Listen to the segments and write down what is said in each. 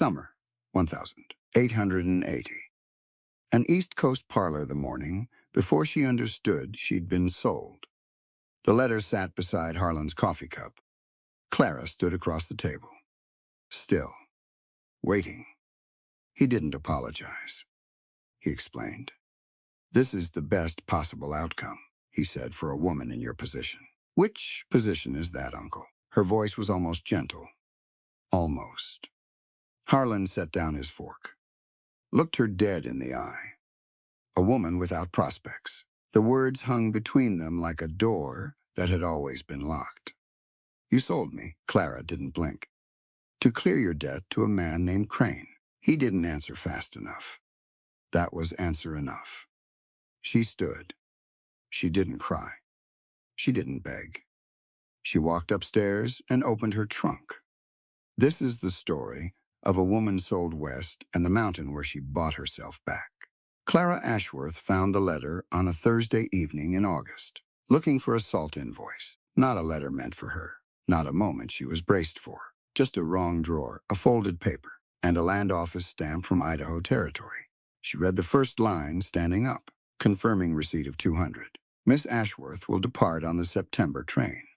Summer, 1880. An East Coast parlor the morning before she understood she'd been sold. The letter sat beside Harlan's coffee cup. Clara stood across the table. Still, waiting. He didn't apologize. He explained. "This is the best possible outcome," he said, "for a woman in your position." "Which position is that, Uncle?" Her voice was almost gentle. Almost. Harlan set down his fork, looked her dead in the eye. A woman without prospects. The words hung between them like a door that had always been locked. "You sold me." Clara didn't blink. "To clear your debt to a man named Crane." He didn't answer fast enough. That was answer enough. She stood. She didn't cry. She didn't beg. She walked upstairs and opened her trunk. This is the story of a woman sold west and the mountain where she bought herself back. Clara Ashworth found the letter on a Thursday evening in August, looking for a salt invoice. Not a letter meant for her. Not a moment she was braced for. Just a wrong drawer, a folded paper, and a land office stamp from Idaho Territory. She read the first line standing up, confirming receipt of 200. "Miss Ashworth will depart on the September train."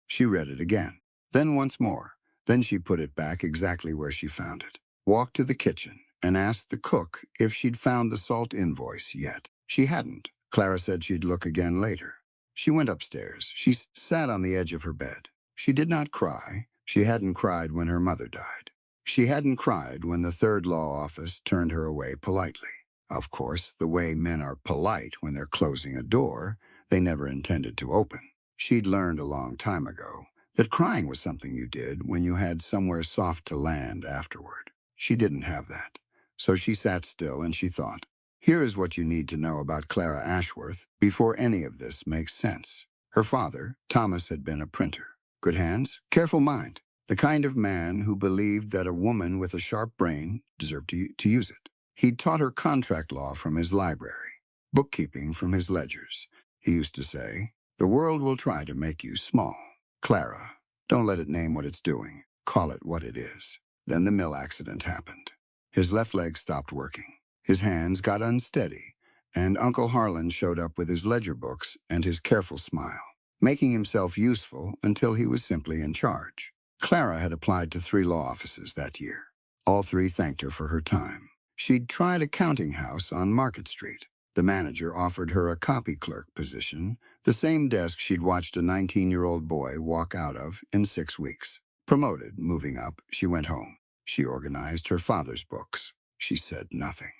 She read it again, then once more. Then she put it back exactly where she found it, walked to the kitchen, and asked the cook if she'd found the salt invoice yet. She hadn't. Clara said she'd look again later. She went upstairs. She sat on the edge of her bed. She did not cry. She hadn't cried when her mother died. She hadn't cried when the third law office turned her away politely. Of course, the way men are polite when they're closing a door they never intended to open. She'd learned a long time ago that crying was something you did when you had somewhere soft to land afterward. She didn't have that. So she sat still and she thought, here is what you need to know about Clara Ashworth before any of this makes sense. Her father, Thomas, had been a printer. Good hands, careful mind. The kind of man who believed that a woman with a sharp brain deserved to use it. He'd taught her contract law from his library, bookkeeping from his ledgers. He used to say, "The world will try to make you small. Clara, don't let it name what it's doing. Call it what it is." Then the mill accident happened. His left leg stopped working. His hands got unsteady, and Uncle Harlan showed up with his ledger books and his careful smile, making himself useful until he was simply in charge. Clara had applied to 3 law offices that year. All 3 thanked her for her time. She'd tried a counting house on Market Street. The manager offered her a copy clerk position, the same desk she'd watched a 19-year-old boy walk out of in 6 weeks. Promoted, moving up, she went home. She organized her father's books. She said nothing.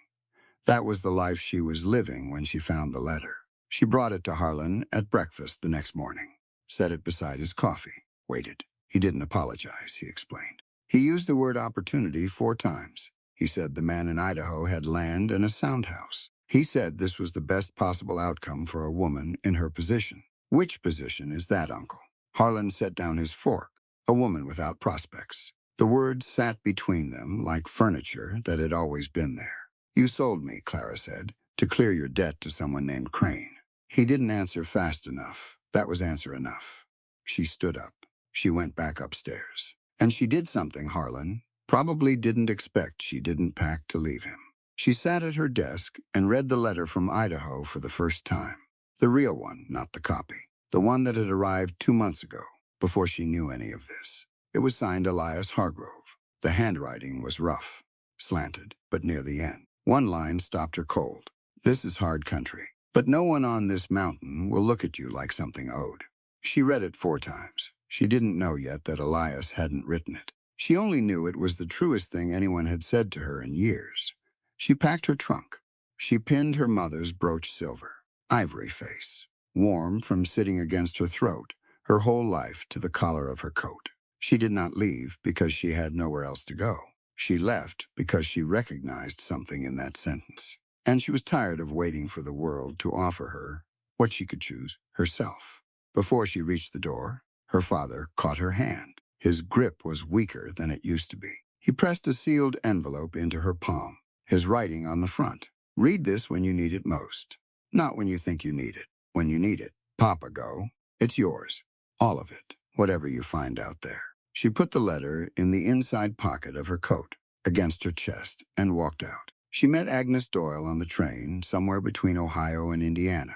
That was the life she was living when she found the letter. She brought it to Harlan at breakfast the next morning, set it beside his coffee, waited. He didn't apologize, he explained. He used the word opportunity 4 times. He said the man in Idaho had land and a sound house. He said this was the best possible outcome for a woman in her position. "Which position is that, Uncle?" Harlan set down his fork. "A woman without prospects." The words sat between them like furniture that had always been there. "You sold me," Clara said, "to clear your debt to someone named Crane." He didn't answer fast enough. That was answer enough. She stood up. She went back upstairs. And she did something Harlan probably didn't expect. She didn't pack to leave him. She sat at her desk and read the letter from Idaho for the first time. The real one, not the copy. The one that had arrived 2 months ago, before she knew any of this. It was signed Elias Hargrove. The handwriting was rough, slanted, but near the end. One line stopped her cold. "This is hard country, but no one on this mountain will look at you like something owed." She read it 4 times. She didn't know yet that Elias hadn't written it. She only knew it was the truest thing anyone had said to her in years. She packed her trunk. She pinned her mother's brooch silver, ivory face, warm from sitting against her throat, her whole life to the collar of her coat. She did not leave because she had nowhere else to go. She left because she recognized something in that sentence. And she was tired of waiting for the world to offer her what she could choose herself. Before she reached the door, her father caught her hand. His grip was weaker than it used to be. He pressed a sealed envelope into her palm, his writing on the front. "Read this when you need it most. Not when you think you need it. When you need it. Papa, go. It's yours. All of it. Whatever you find out there." She put the letter in the inside pocket of her coat. against her chest and walked out. She met Agnes Doyle on the train somewhere between Ohio and Indiana.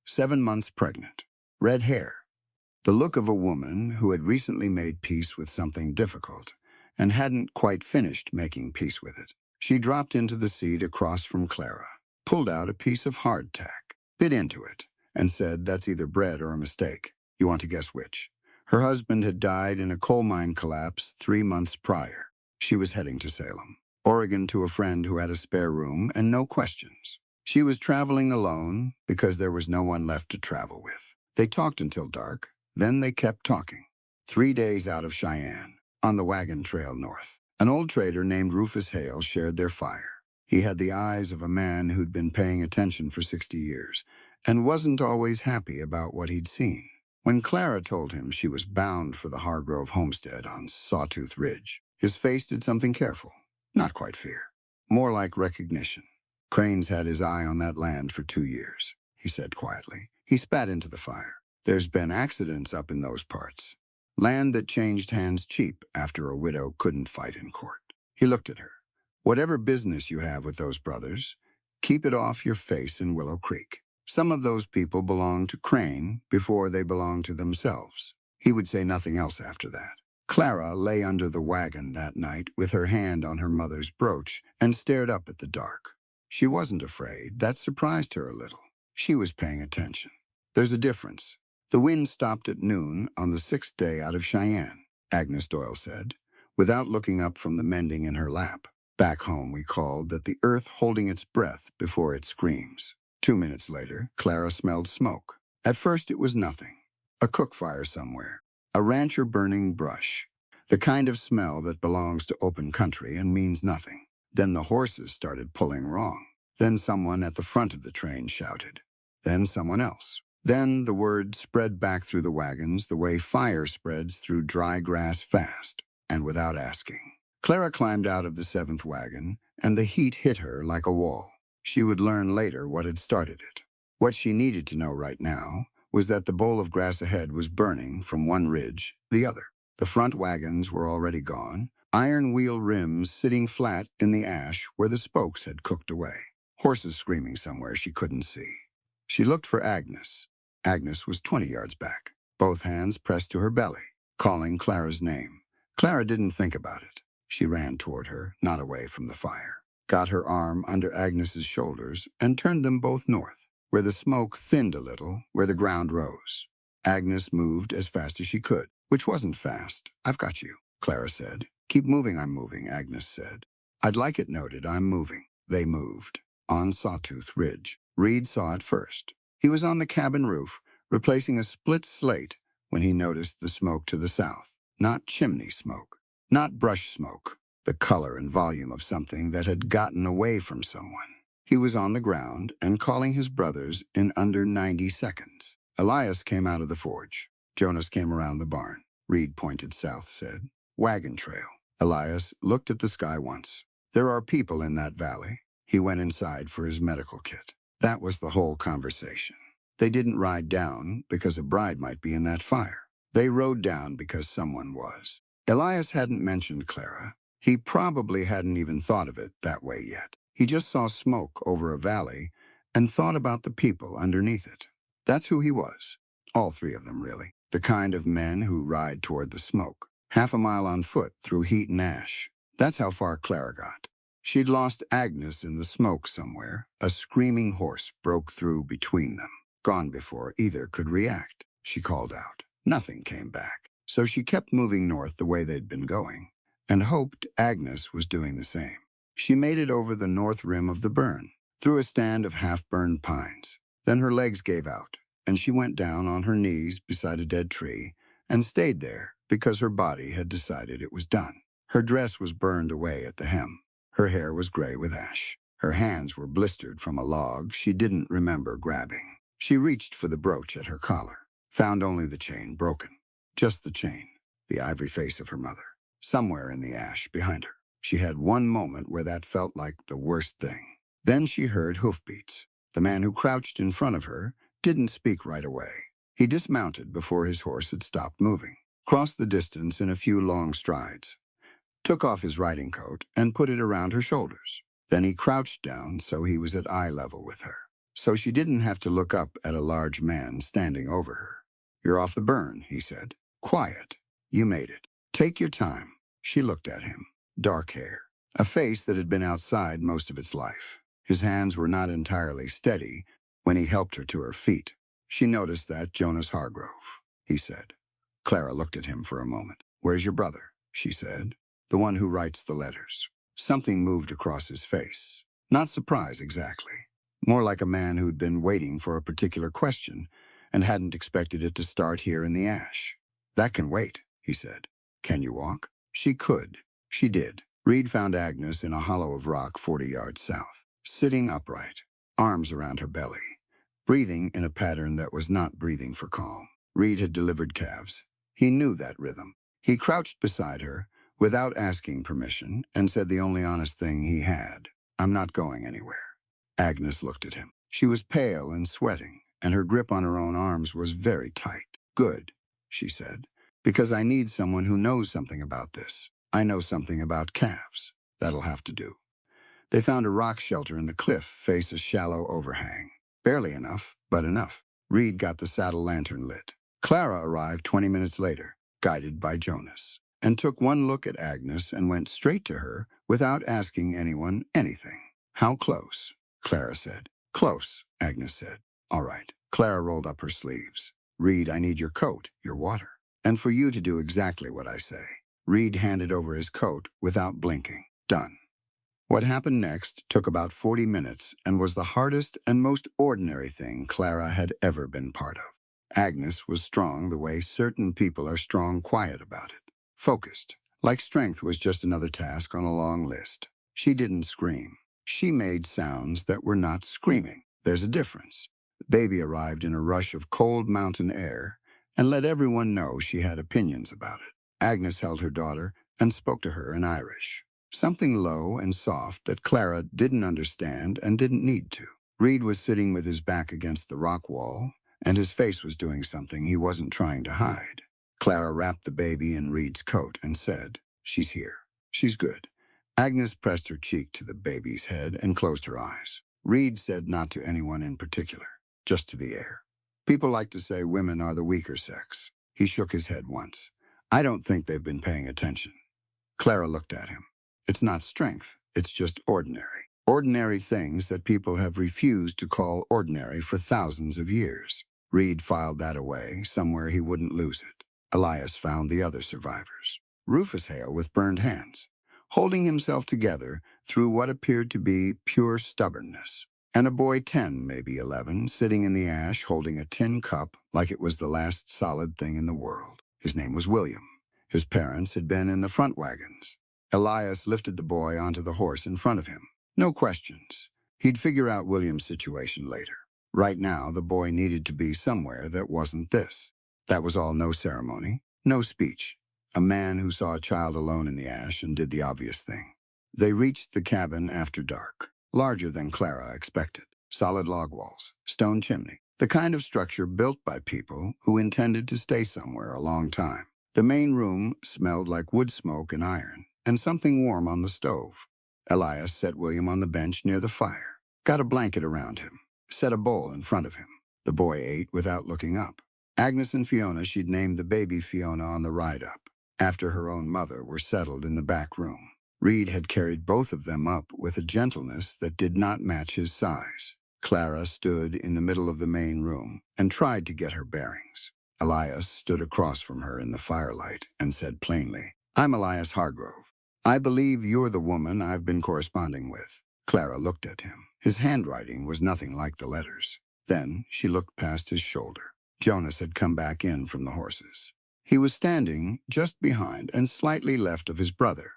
7 months pregnant. Red hair. The look of a woman who had recently made peace with something difficult and hadn't quite finished making peace with it. She dropped into the seat across from Clara, pulled out a piece of hardtack, bit into it, and said, "That's either bread or a mistake. You want to guess which?" Her husband had died in a coal mine collapse 3 months prior. She was heading to Salem, Oregon, to a friend who had a spare room and no questions. She was traveling alone because there was no one left to travel with. They talked until dark. Then they kept talking. 3 days out of Cheyenne, on the wagon trail north, an old trader named Rufus Hale shared their fire. He had the eyes of a man who'd been paying attention for 60 years and wasn't always happy about what he'd seen. When Clara told him she was bound for the Hargrove homestead on Sawtooth Ridge, his face did something careful. Not quite fear. More like recognition. "Crane's had his eye on that land for 2 years," he said quietly. He spat into the fire. "There's been accidents up in those parts. Land that changed hands cheap after a widow couldn't fight in court." He looked at her. "Whatever business you have with those brothers, keep it off your face in Willow Creek. Some of those people belong to Crane before they belong to themselves." He would say nothing else after that. Clara lay under the wagon that night with her hand on her mother's brooch and stared up at the dark. She wasn't afraid. That surprised her a little. She was paying attention. "There's a difference. The wind stopped at noon on the 6th day out of Cheyenne," Agnes Doyle said, without looking up from the mending in her lap. "Back home we called that the earth holding its breath before it screams." 2 minutes later, Clara smelled smoke. At first it was nothing. A cook fire somewhere. A rancher burning brush. The kind of smell that belongs to open country and means nothing. Then the horses started pulling wrong. Then someone at the front of the train shouted. Then someone else. Then the word spread back through the wagons the way fire spreads through dry grass fast, and without asking. Clara climbed out of the 7th wagon, and the heat hit her like a wall. She would learn later what had started it. What she needed to know right now was that the bowl of grass ahead was burning from one ridge, the other. The front wagons were already gone, iron wheel rims sitting flat in the ash where the spokes had cooked away. Horses screaming somewhere she couldn't see. She looked for Agnes. Agnes was 20 yards back, both hands pressed to her belly, calling Clara's name. Clara didn't think about it. She ran toward her, not away from the fire, got her arm under Agnes's shoulders, and turned them both north, where the smoke thinned a little, where the ground rose. Agnes moved as fast as she could, which wasn't fast. "I've got you," Clara said. "Keep moving, I'm moving," Agnes said. "I'd like it noted, I'm moving." They moved. On Sawtooth Ridge. Reed saw it first. He was on the cabin roof, replacing a split slate when he noticed the smoke to the south. Not chimney smoke, not brush smoke, the color and volume of something that had gotten away from someone. He was on the ground and calling his brothers in under 90 seconds. Elias came out of the forge. Jonas came around the barn. Reed pointed south, said, "Wagon trail." Elias looked at the sky once. "There are people in that valley." He went inside for his medical kit. That was the whole conversation. They didn't ride down because a bride might be in that fire. They rode down because someone was. Elias hadn't mentioned Clara. He probably hadn't even thought of it that way yet. He just saw smoke over a valley and thought about the people underneath it. That's who he was. All three of them, really. The kind of men who ride toward the smoke. Half a mile on foot through heat and ash. That's how far Clara got. She'd lost Agnes in the smoke somewhere. A screaming horse broke through between them. Gone before either could react. She called out. Nothing came back. So she kept moving north the way they'd been going, and hoped Agnes was doing the same. She made it over the north rim of the burn, through a stand of half-burned pines. Then her legs gave out, and she went down on her knees beside a dead tree and stayed there because her body had decided it was done. Her dress was burned away at the hem. Her hair was gray with ash. Her hands were blistered from a log she didn't remember grabbing. She reached for the brooch at her collar, found only the chain broken. Just the chain, the ivory face of her mother, somewhere in the ash behind her. She had one moment where that felt like the worst thing. Then she heard hoofbeats. The man who crouched in front of her didn't speak right away. He dismounted before his horse had stopped moving, crossed the distance in a few long strides. took off his riding coat, and put it around her shoulders. Then he crouched down so he was at eye level with her, so she didn't have to look up at a large man standing over her. "You're off the burn," he said. "Quiet. You made it. Take your time." She looked at him. Dark hair. A face that had been outside most of its life. His hands were not entirely steady when he helped her to her feet. She noticed that. "Jonas Hargrove," he said. Clara looked at him for a moment. "Where's your brother?" she said. "The one who writes the letters." Something moved across his face. Not surprise exactly. More like a man who'd been waiting for a particular question and hadn't expected it to start here in the ash. "That can wait," he said. "Can you walk?" She could. She did. Reed found Agnes in a hollow of rock 40 yards south, sitting upright, arms around her belly, breathing in a pattern that was not breathing for calm. Reed had delivered calves. He knew that rhythm. He crouched beside her, without asking permission, and said the only honest thing he had. "I'm not going anywhere." Agnes looked at him. She was pale and sweating, and her grip on her own arms was very tight. "Good," she said, "because I need someone who knows something about this. I know something about calves. That'll have to do." They found a rock shelter in the cliff face a shallow overhang. Barely enough, but enough. Reed got the saddle lantern lit. Clara arrived 20 minutes later, guided by Jonas, and took one look at Agnes and went straight to her without asking anyone anything. "How close?" Clara said. "Close," Agnes said. "All right." Clara rolled up her sleeves. "Reed, I need your coat, your water, and for you to do exactly what I say." Reed handed over his coat without blinking. "Done." What happened next took about 40 minutes and was the hardest and most ordinary thing Clara had ever been part of. Agnes was strong the way certain people are strong quiet about it. Focused, like strength was just another task on a long list. She didn't scream. She made sounds that were not screaming. There's a difference. The baby arrived in a rush of cold mountain air and let everyone know she had opinions about it. Agnes held her daughter and spoke to her in Irish. Something low and soft that Clara didn't understand and didn't need to. Reed was sitting with his back against the rock wall, and his face was doing something he wasn't trying to hide. Clara wrapped the baby in Reed's coat and said, "She's here. She's good." Agnes pressed her cheek to the baby's head and closed her eyes. Reed said not to anyone in particular, just to the air. "People like to say women are the weaker sex." He shook his head once. "I don't think they've been paying attention." Clara looked at him. "It's not strength, it's just ordinary. Ordinary things that people have refused to call ordinary for thousands of years." Reed filed that away, somewhere he wouldn't lose it. Elias found the other survivors. Rufus Hale with burned hands, holding himself together through what appeared to be pure stubbornness. And a boy 10, maybe 11, sitting in the ash holding a tin cup like it was the last solid thing in the world. His name was William. His parents had been in the front wagons. Elias lifted the boy onto the horse in front of him. No questions. He'd figure out William's situation later. Right now, the boy needed to be somewhere that wasn't this. That was all. No ceremony, no speech. A man who saw a child alone in the ash and did the obvious thing. They reached the cabin after dark, larger than Clara expected. Solid log walls, stone chimney, the kind of structure built by people who intended to stay somewhere a long time. The main room smelled like wood smoke and iron, and something warm on the stove. Elias set William on the bench near the fire, got a blanket around him, set a bowl in front of him. The boy ate without looking up. Agnes and Fiona, she'd named the baby Fiona on the ride up, after her own mother, were settled in the back room. Reed had carried both of them up with a gentleness that did not match his size. Clara stood in the middle of the main room and tried to get her bearings. Elias stood across from her in the firelight and said plainly, "I'm Elias Hargrove. I believe you're the woman I've been corresponding with." Clara looked at him. His handwriting was nothing like the letters. Then she looked past his shoulder. Jonas had come back in from the horses. He was standing just behind and slightly left of his brother,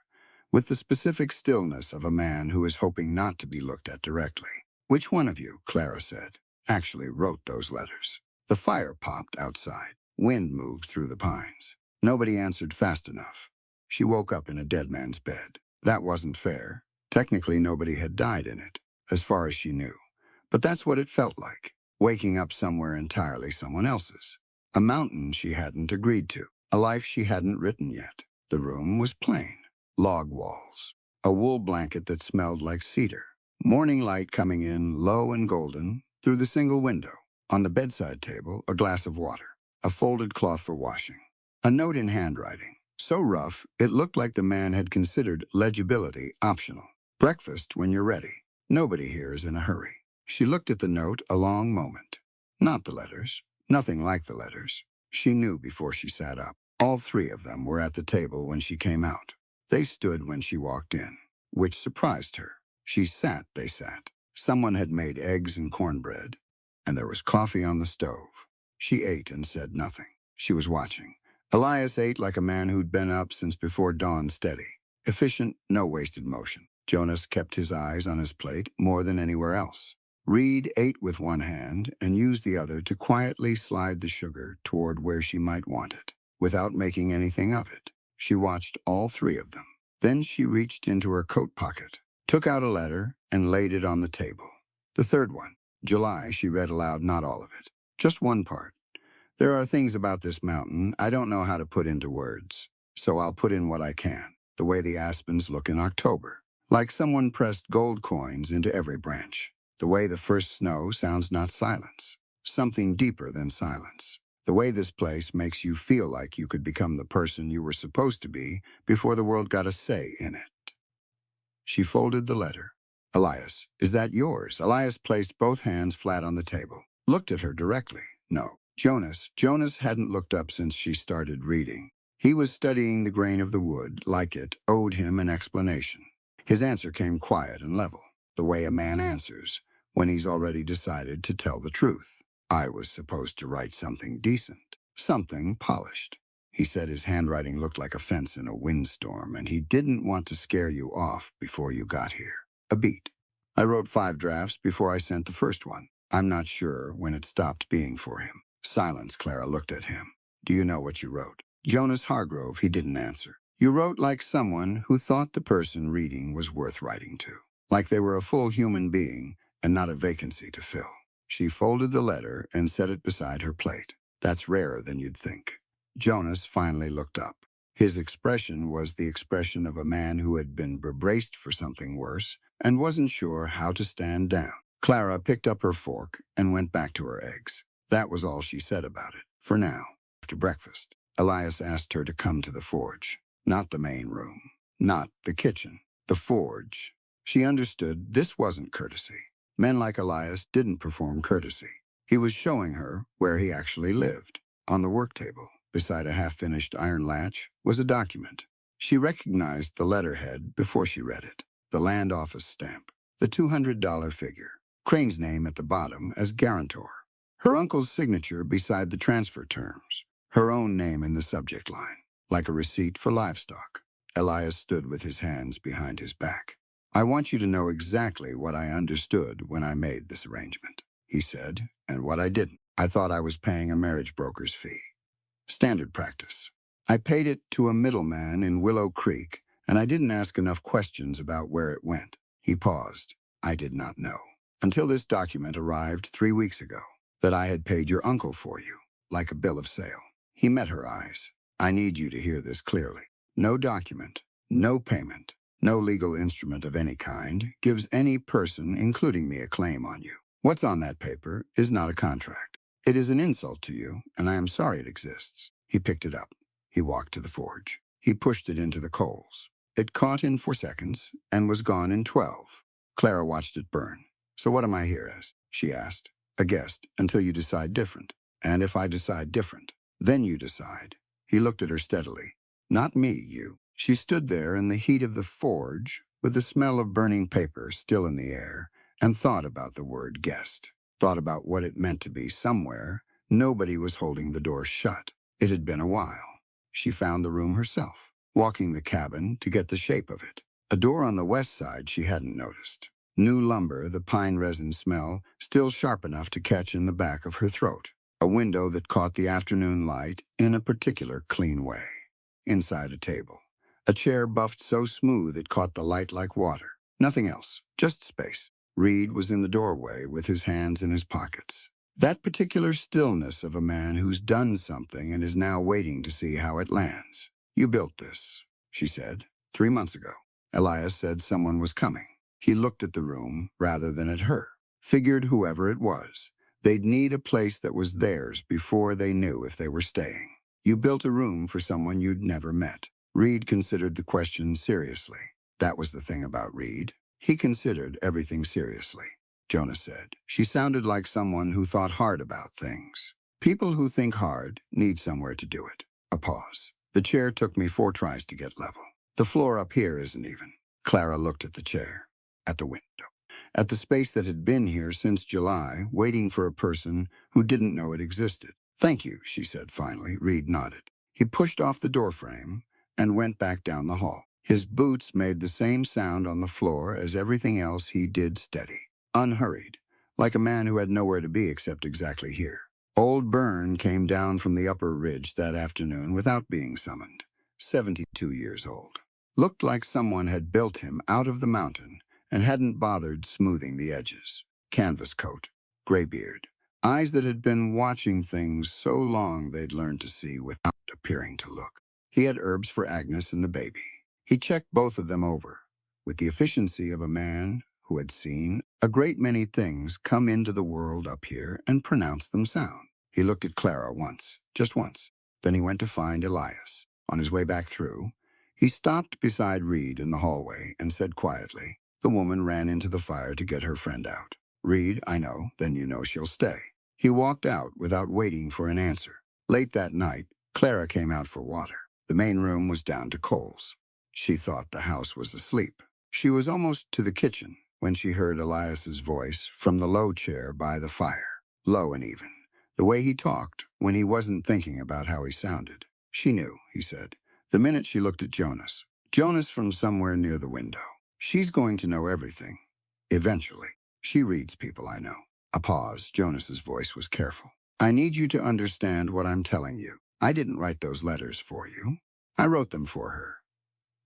with the specific stillness of a man who is hoping not to be looked at directly. "Which one of you," Clara said, "actually wrote those letters?" The fire popped outside. Wind moved through the pines. Nobody answered fast enough. She woke up in a dead man's bed. That wasn't fair. Technically, nobody had died in it, as far as she knew. But that's what it felt like, waking up somewhere entirely someone else's. A mountain she hadn't agreed to, a life she hadn't written yet. The room was plain. log walls, a wool blanket that smelled like cedar, morning light coming in low and golden through the single window. On the bedside table, a glass of water, a folded cloth for washing, a note in handwriting, so rough it looked like the man had considered legibility optional. Breakfast when you're ready. Nobody here is in a hurry. She looked at the note a long moment. Not the letters. Nothing like the letters. She knew before she sat up. All three of them were at the table when she came out. They stood when she walked in, which surprised her. She sat, they sat. Someone had made eggs and cornbread, and there was coffee on the stove. She ate and said nothing. She was watching. Elias ate like a man who'd been up since before dawn, steady. Efficient, no wasted motion. Jonas kept his eyes on his plate more than anywhere else. Reed ate with one hand and used the other to quietly slide the sugar toward where she might want it, without making anything of it. She watched all three of them. Then she reached into her coat pocket, took out a letter, and laid it on the table. The third one. July, she read aloud, not all of it. Just one part. There are things about this mountain I don't know how to put into words, so I'll put in what I can, the way the aspens look in October. Like someone pressed gold coins into every branch. The way the first snow sounds not silence, something deeper than silence. The way this place makes you feel like you could become the person you were supposed to be before the world got a say in it. She folded the letter. Elias, is that yours? Elias placed both hands flat on the table, looked at her directly. No. Jonas hadn't looked up since she started reading. He was studying the grain of the wood, like it owed him an explanation. His answer came quiet and level, the way a man answers when he's already decided to tell the truth. I was supposed to write something decent, something polished. He said his handwriting looked like a fence in a windstorm, and he didn't want to scare you off before you got here. A beat. I wrote 5 drafts before I sent the first one. I'm not sure when it stopped being for him. Silence. Clara looked at him. Do you know what you wrote? Jonas Hargrove. He didn't answer. You wrote like someone who thought the person reading was worth writing to, like they were a full human being and not a vacancy to fill. She folded the letter and set it beside her plate. That's rarer than you'd think. Jonas finally looked up. His expression was the expression of a man who had been braced for something worse and wasn't sure how to stand down. Clara picked up her fork and went back to her eggs. That was all she said about it, for now. After breakfast, Elias asked her to come to the forge. Not the main room, not the kitchen, the forge. She understood this wasn't courtesy. Men like Elias didn't perform courtesy. He was showing her where he actually lived. On the work table, beside a half-finished iron latch, was a document. She recognized the letterhead before she read it. The land office stamp, the $200 figure, Crane's name at the bottom as guarantor, her uncle's signature beside the transfer terms, her own name in the subject line, like a receipt for livestock. Elias stood with his hands behind his back. I want you to know exactly what I understood when I made this arrangement, he said, and what I didn't. I thought I was paying a marriage broker's fee. Standard practice. I paid it to a middleman in Willow Creek, and I didn't ask enough questions about where it went. He paused. I did not know, until this document arrived 3 weeks ago, that I had paid your uncle for you, like a bill of sale. He met her eyes. I need you to hear this clearly. No document, no payment, no legal instrument of any kind gives any person, including me, a claim on you. What's on that paper is not a contract. It is an insult to you, and I am sorry it exists. He picked it up. He walked to the forge. He pushed it into the coals. It caught in 4 seconds and was gone in 12. Clara watched it burn. So what am I here as? She asked. A guest, until you decide different. And if I decide different, then you decide. He looked at her steadily. Not me, you. She stood there in the heat of the forge, with the smell of burning paper still in the air, and thought about the word guest. Thought about what it meant to be somewhere. Nobody was holding the door shut. It had been a while. She found the room herself, walking the cabin to get the shape of it. A door on the west side she hadn't noticed. New lumber, the pine resin smell, still sharp enough to catch in the back of her throat. A window that caught the afternoon light in a particular clean way. Inside a table. A chair buffed so smooth it caught the light like water. Nothing else, just space. Reed was in the doorway with his hands in his pockets. That particular stillness of a man who's done something and is now waiting to see how it lands. You built this, she said. 3 months ago. Elias said someone was coming. He looked at the room rather than at her. Figured whoever it was, they'd need a place that was theirs before they knew if they were staying. You built a room for someone you'd never met. Reed considered the question seriously. That was the thing about Reed. He considered everything seriously. Jonas said. She sounded like someone who thought hard about things. People who think hard need somewhere to do it. A pause. The chair took me 4 tries to get level. The floor up here isn't even. Clara looked at the chair, at the window, at the space that had been here since July, waiting for a person who didn't know it existed. Thank you, she said finally. Reed nodded. He pushed off the doorframe and went back down the hall. His boots made the same sound on the floor as everything else he did, steady, unhurried, like a man who had nowhere to be except exactly here. Old Byrne came down from the upper ridge that afternoon without being summoned. 72 years old. Looked like someone had built him out of the mountain and hadn't bothered smoothing the edges. Canvas coat, gray beard, eyes that had been watching things so long they'd learned to see without appearing to look. He had herbs for Agnes and the baby. He checked both of them over, with the efficiency of a man who had seen a great many things come into the world up here and pronounced them sound. He looked at Clara once, just once. Then he went to find Elias. On his way back through, he stopped beside Reed in the hallway and said quietly, "The woman ran into the fire to get her friend out." "Reed, I know, then you know she'll stay." He walked out without waiting for an answer. Late that night, Clara came out for water. The main room was down to coals. She thought the house was asleep. She was almost to the kitchen when she heard Elias's voice from the low chair by the fire. Low and even. The way he talked when he wasn't thinking about how he sounded. She knew, he said, the minute she looked at Jonas. Jonas from somewhere near the window. She's going to know everything. Eventually. She reads people, I know. A pause. Jonas's voice was careful. I need you to understand what I'm telling you. I didn't write those letters for you. I wrote them for her.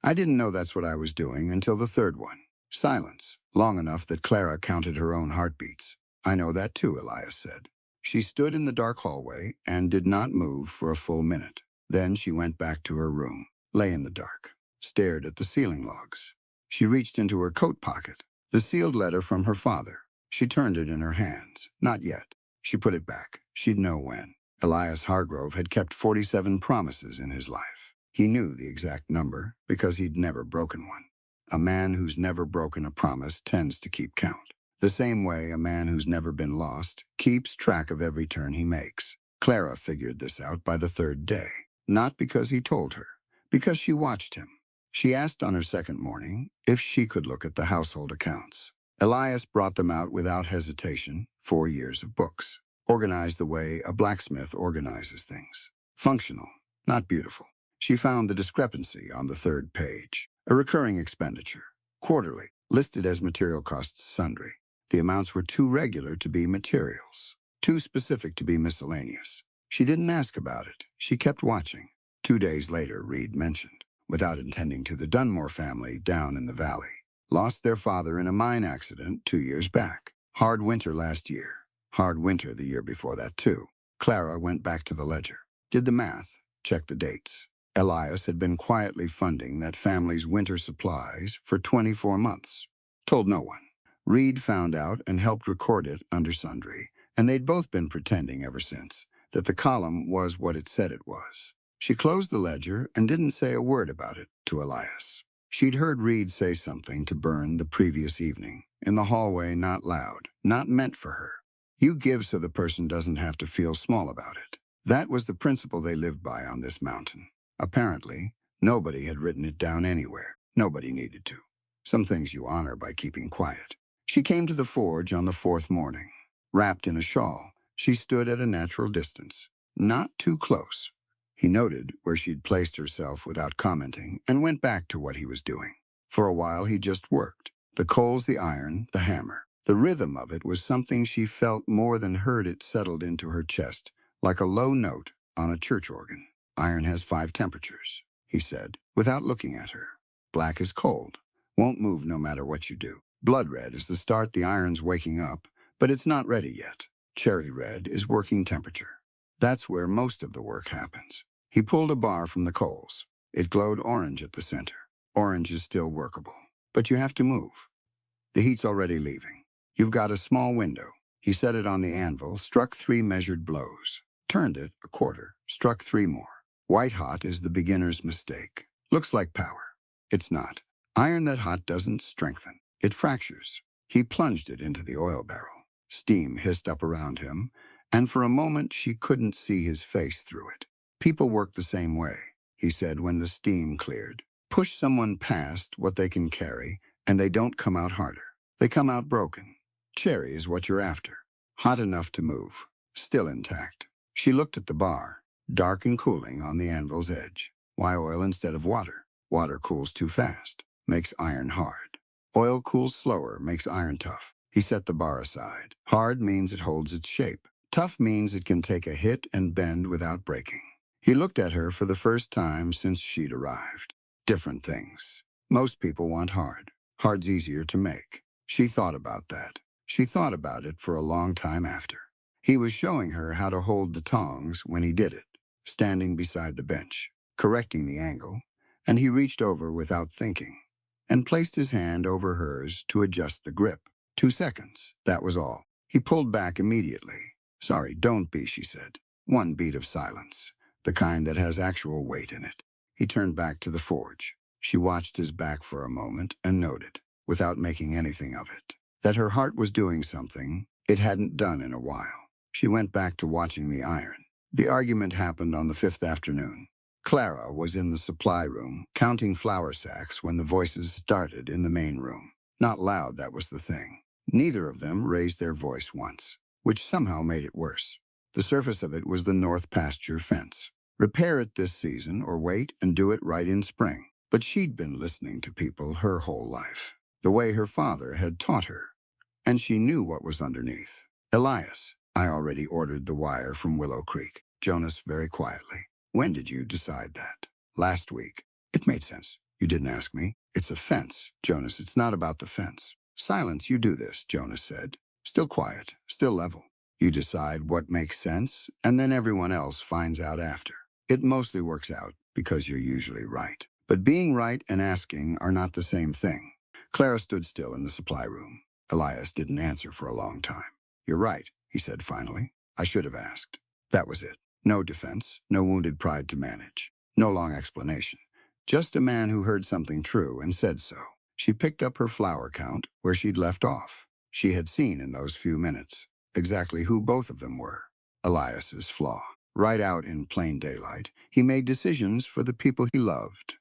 I didn't know that's what I was doing until the third one. Silence, long enough that Clara counted her own heartbeats. I know that too, Elias said. She stood in the dark hallway and did not move for a full minute. Then she went back to her room, lay in the dark, stared at the ceiling logs. She reached into her coat pocket, the sealed letter from her father. She turned it in her hands. Not yet. She put it back. She'd know when. Elias Hargrove had kept 47 promises in his life. He knew the exact number because he'd never broken one. A man who's never broken a promise tends to keep count. The same way a man who's never been lost keeps track of every turn he makes. Clara figured this out by the third day. Not because he told her, because she watched him. She asked on her second morning if she could look at the household accounts. Elias brought them out without hesitation, 4 years of books. Organized the way a blacksmith organizes things. Functional, not beautiful. She found the discrepancy on the third page. A recurring expenditure, quarterly, listed as material costs sundry. The amounts were too regular to be materials, too specific to be miscellaneous. She didn't ask about it. She kept watching. 2 days later, Reed mentioned, without intending to, the Dunmore family down in the valley. Lost their father in a mine accident 2 years back. Hard winter last year. Hard winter the year before that, too. Clara went back to the ledger, did the math, checked the dates. Elias had been quietly funding that family's winter supplies for 24 months. Told no one. Reed found out and helped record it under sundry, and they'd both been pretending ever since that the column was what it said it was. She closed the ledger and didn't say a word about it to Elias. She'd heard Reed say something to Byrne the previous evening, in the hallway, not loud, not meant for her. You give so the person doesn't have to feel small about it. That was the principle they lived by on this mountain. Apparently, nobody had written it down anywhere. Nobody needed to. Some things you honor by keeping quiet. She came to the forge on the 4th morning. Wrapped in a shawl, she stood at a natural distance. Not too close. He noted where she'd placed herself without commenting and went back to what he was doing. For a while, he just worked. The coals, the iron, the hammer. The rhythm of it was something she felt more than heard. It settled into her chest, like a low note on a church organ. Iron has 5 temperatures, he said, without looking at her. Black is cold, won't move no matter what you do. Blood red is the start, the iron's waking up, but it's not ready yet. Cherry red is working temperature. That's where most of the work happens. He pulled a bar from the coals. It glowed orange at the center. Orange is still workable. But you have to move. The heat's already leaving. You've got a small window. He set it on the anvil, struck 3 measured blows. Turned it a quarter, struck 3 more. White hot is the beginner's mistake. Looks like power. It's not. Iron that hot doesn't strengthen. It fractures. He plunged it into the oil barrel. Steam hissed up around him, and for a moment she couldn't see his face through it. People work the same way, he said when the steam cleared. Push someone past what they can carry, and they don't come out harder. They come out broken. Cherry is what you're after. Hot enough to move. Still intact. She looked at the bar, dark and cooling on the anvil's edge. Why oil instead of water? Water cools too fast, makes iron hard. Oil cools slower, makes iron tough. He set the bar aside. Hard means it holds its shape. Tough means it can take a hit and bend without breaking. He looked at her for the first time since she'd arrived. Different things. Most people want hard. Hard's easier to make. She thought about that. She thought about it for a long time after. He was showing her how to hold the tongs when he did it, standing beside the bench, correcting the angle, and he reached over without thinking and placed his hand over hers to adjust the grip. 2 seconds, that was all. He pulled back immediately. Sorry, don't be, she said. 1 beat of silence, the kind that has actual weight in it. He turned back to the forge. She watched his back for a moment and noted, without making anything of it, that her heart was doing something it hadn't done in a while. She went back to watching the iron. The argument happened on the 5th afternoon. Clara was in the supply room, counting flour sacks when the voices started in the main room. Not loud, that was the thing. Neither of them raised their voice once, which somehow made it worse. The surface of it was the north pasture fence. Repair it this season or wait and do it right in spring. But she'd been listening to people her whole life, the way her father had taught her, and she knew what was underneath. Elias, I already ordered the wire from Willow Creek. Jonas very quietly. When did you decide that? Last week. It made sense. You didn't ask me. It's a fence. Jonas, it's not about the fence. Silence, you do this, Jonas said. Still quiet, still level. You decide what makes sense, and then everyone else finds out after. It mostly works out because you're usually right. But being right and asking are not the same thing. Clara stood still in the supply room. Elias didn't answer for a long time. You're right, he said finally. I should have asked. That was it. No defense, no wounded pride to manage. No long explanation. Just a man who heard something true and said so. She picked up her flower count where she'd left off. She had seen in those few minutes exactly who both of them were. Elias's flaw. Right out in plain daylight, he made decisions for the people he loved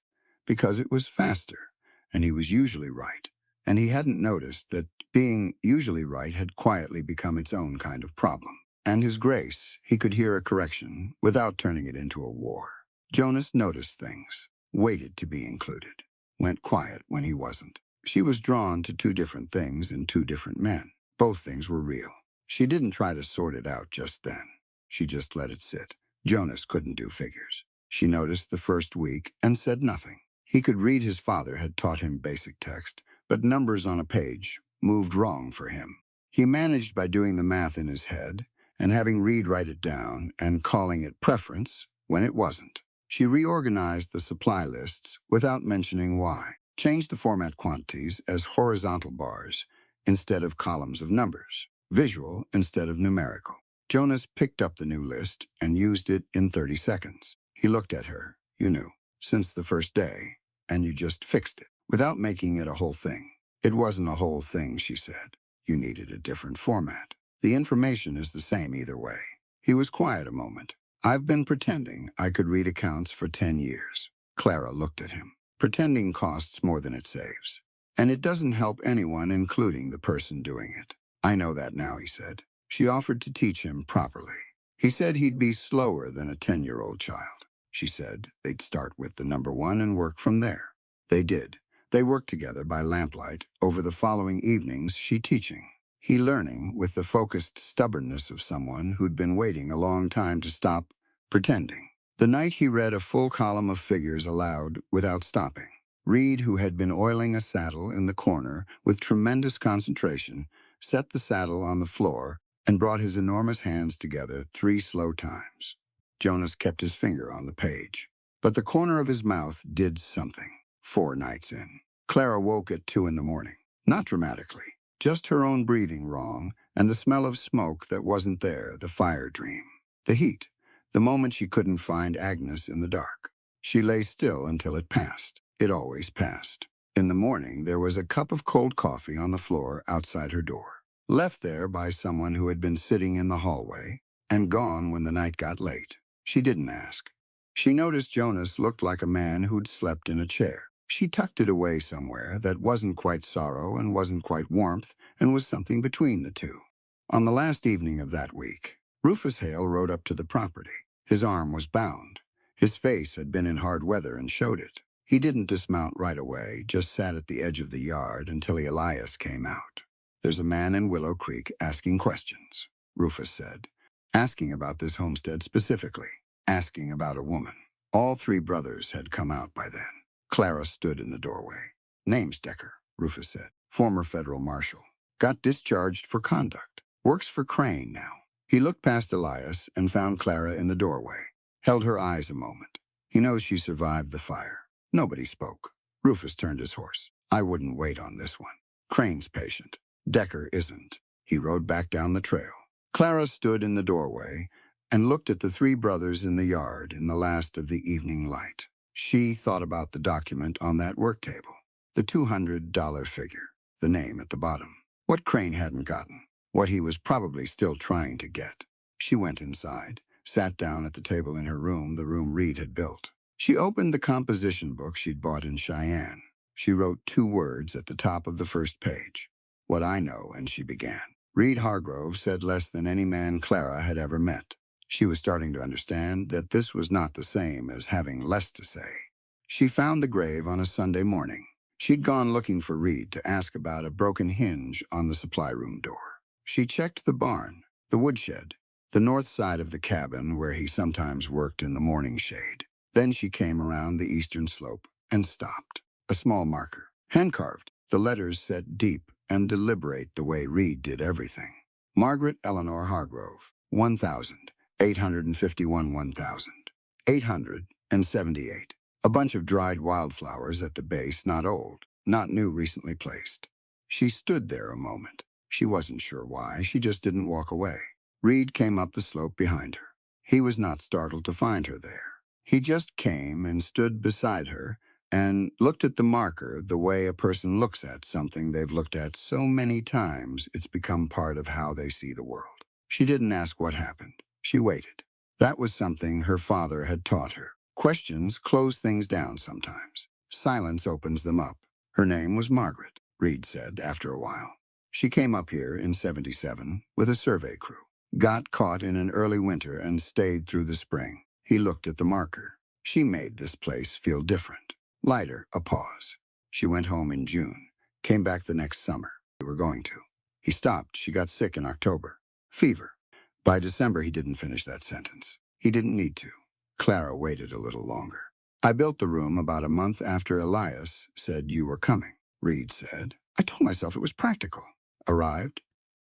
because it was faster, and he was usually right. And he hadn't noticed that being usually right had quietly become its own kind of problem. And his grace, he could hear a correction without turning it into a war. Jonas noticed things, waited to be included, went quiet when he wasn't. She was drawn to 2 different things in 2 different men. Both things were real. She didn't try to sort it out just then. She just let it sit. Jonas couldn't do figures. She noticed the first week and said nothing. He could read. His father had taught him basic text, but numbers on a page moved wrong for him. He managed by doing the math in his head and having Reed write it down and calling it preference when it wasn't. She reorganized the supply lists without mentioning why. Changed the format quantities as horizontal bars instead of columns of numbers. Visual instead of numerical. Jonas picked up the new list and used it in 30 seconds. He looked at her. You knew. Since the first day. And you just fixed it. Without making it a whole thing. It wasn't a whole thing, she said. You needed a different format. The information is the same either way. He was quiet a moment. I've been pretending I could read accounts for 10 years. Clara looked at him. Pretending costs more than it saves. And it doesn't help anyone, including the person doing it. I know that now, he said. She offered to teach him properly. He said he'd be slower than a 10-year-old child. She said they'd start with the number 1 and work from there. They did. They worked together by lamplight over the following evenings, she teaching. He learning with the focused stubbornness of someone who'd been waiting a long time to stop pretending. The night he read a full column of figures aloud without stopping. Reed, who had been oiling a saddle in the corner with tremendous concentration, set the saddle on the floor and brought his enormous hands together 3 slow times. Jonas kept his finger on the page, but the corner of his mouth did something. 4 nights in. Clara woke at 2 in the morning. Not dramatically. Just her own breathing wrong, and the smell of smoke that wasn't there, the fire dream. The heat. The moment she couldn't find Agnes in the dark. She lay still until it passed. It always passed. In the morning, there was a cup of cold coffee on the floor outside her door. Left there by someone who had been sitting in the hallway, and gone when the night got late. She didn't ask. She noticed Jonas looked like a man who'd slept in a chair. She tucked it away somewhere that wasn't quite sorrow and wasn't quite warmth and was something between the two. On the last evening of that week, Rufus Hale rode up to the property. His arm was bound. His face had been in hard weather and showed it. He didn't dismount right away, just sat at the edge of the yard until Elias came out. "There's a man in Willow Creek asking questions," Rufus said. Asking about this homestead specifically. Asking about a woman. All 3 brothers had come out by then. Clara stood in the doorway. "Name's Decker," Rufus said. "Former federal marshal. Got discharged for conduct. Works for Crane now." He looked past Elias and found Clara in the doorway. Held her eyes a moment. He knows she survived the fire. Nobody spoke. Rufus turned his horse. "I wouldn't wait on this one. Crane's patient. Decker isn't." He rode back down the trail. Clara stood in the doorway and looked at the 3 brothers in the yard in the last of the evening light. She thought about the document on that work table. The $200 figure. The name at the bottom. What Crane hadn't gotten. What he was probably still trying to get. She went inside, sat down at the table in her room, the room Reed had built. She opened the composition book she'd bought in Cheyenne. She wrote 2 words at the top of the first page. "What I know," and she began. Reed Hargrove said less than any man Clara had ever met. She was starting to understand that this was not the same as having less to say. She found the grave on a Sunday morning. She'd gone looking for Reed to ask about a broken hinge on the supply room door. She checked the barn, the woodshed, the north side of the cabin where he sometimes worked in the morning shade. Then she came around the eastern slope and stopped. A small marker, hand-carved, the letters set deep and deliberate the way Reed did everything. Margaret Eleanor Hargrove, 1,851 1,878. A bunch of dried wildflowers at the base, not old, not new, recently placed. She stood there a moment. She wasn't sure why, she just didn't walk away. Reed came up the slope behind her. He was not startled to find her there. He just came and stood beside her and looked at the marker the way a person looks at something they've looked at so many times it's become part of how they see the world. She didn't ask what happened. She waited. That was something her father had taught her. Questions close things down sometimes. Silence opens them up. Her name was Margaret, Reed said after a while. She came up here in '77 with a survey crew. Got caught in an early winter and stayed through the spring. He looked at the marker. She made this place feel different. Lighter, a pause. She went home in June. Came back the next summer. We were going to. He stopped. She got sick in October. Fever. By December, he didn't finish that sentence. He didn't need to. Clara waited a little longer. "I built the room about a month after Elias said you were coming," Reed said. "I told myself it was practical." Arrived.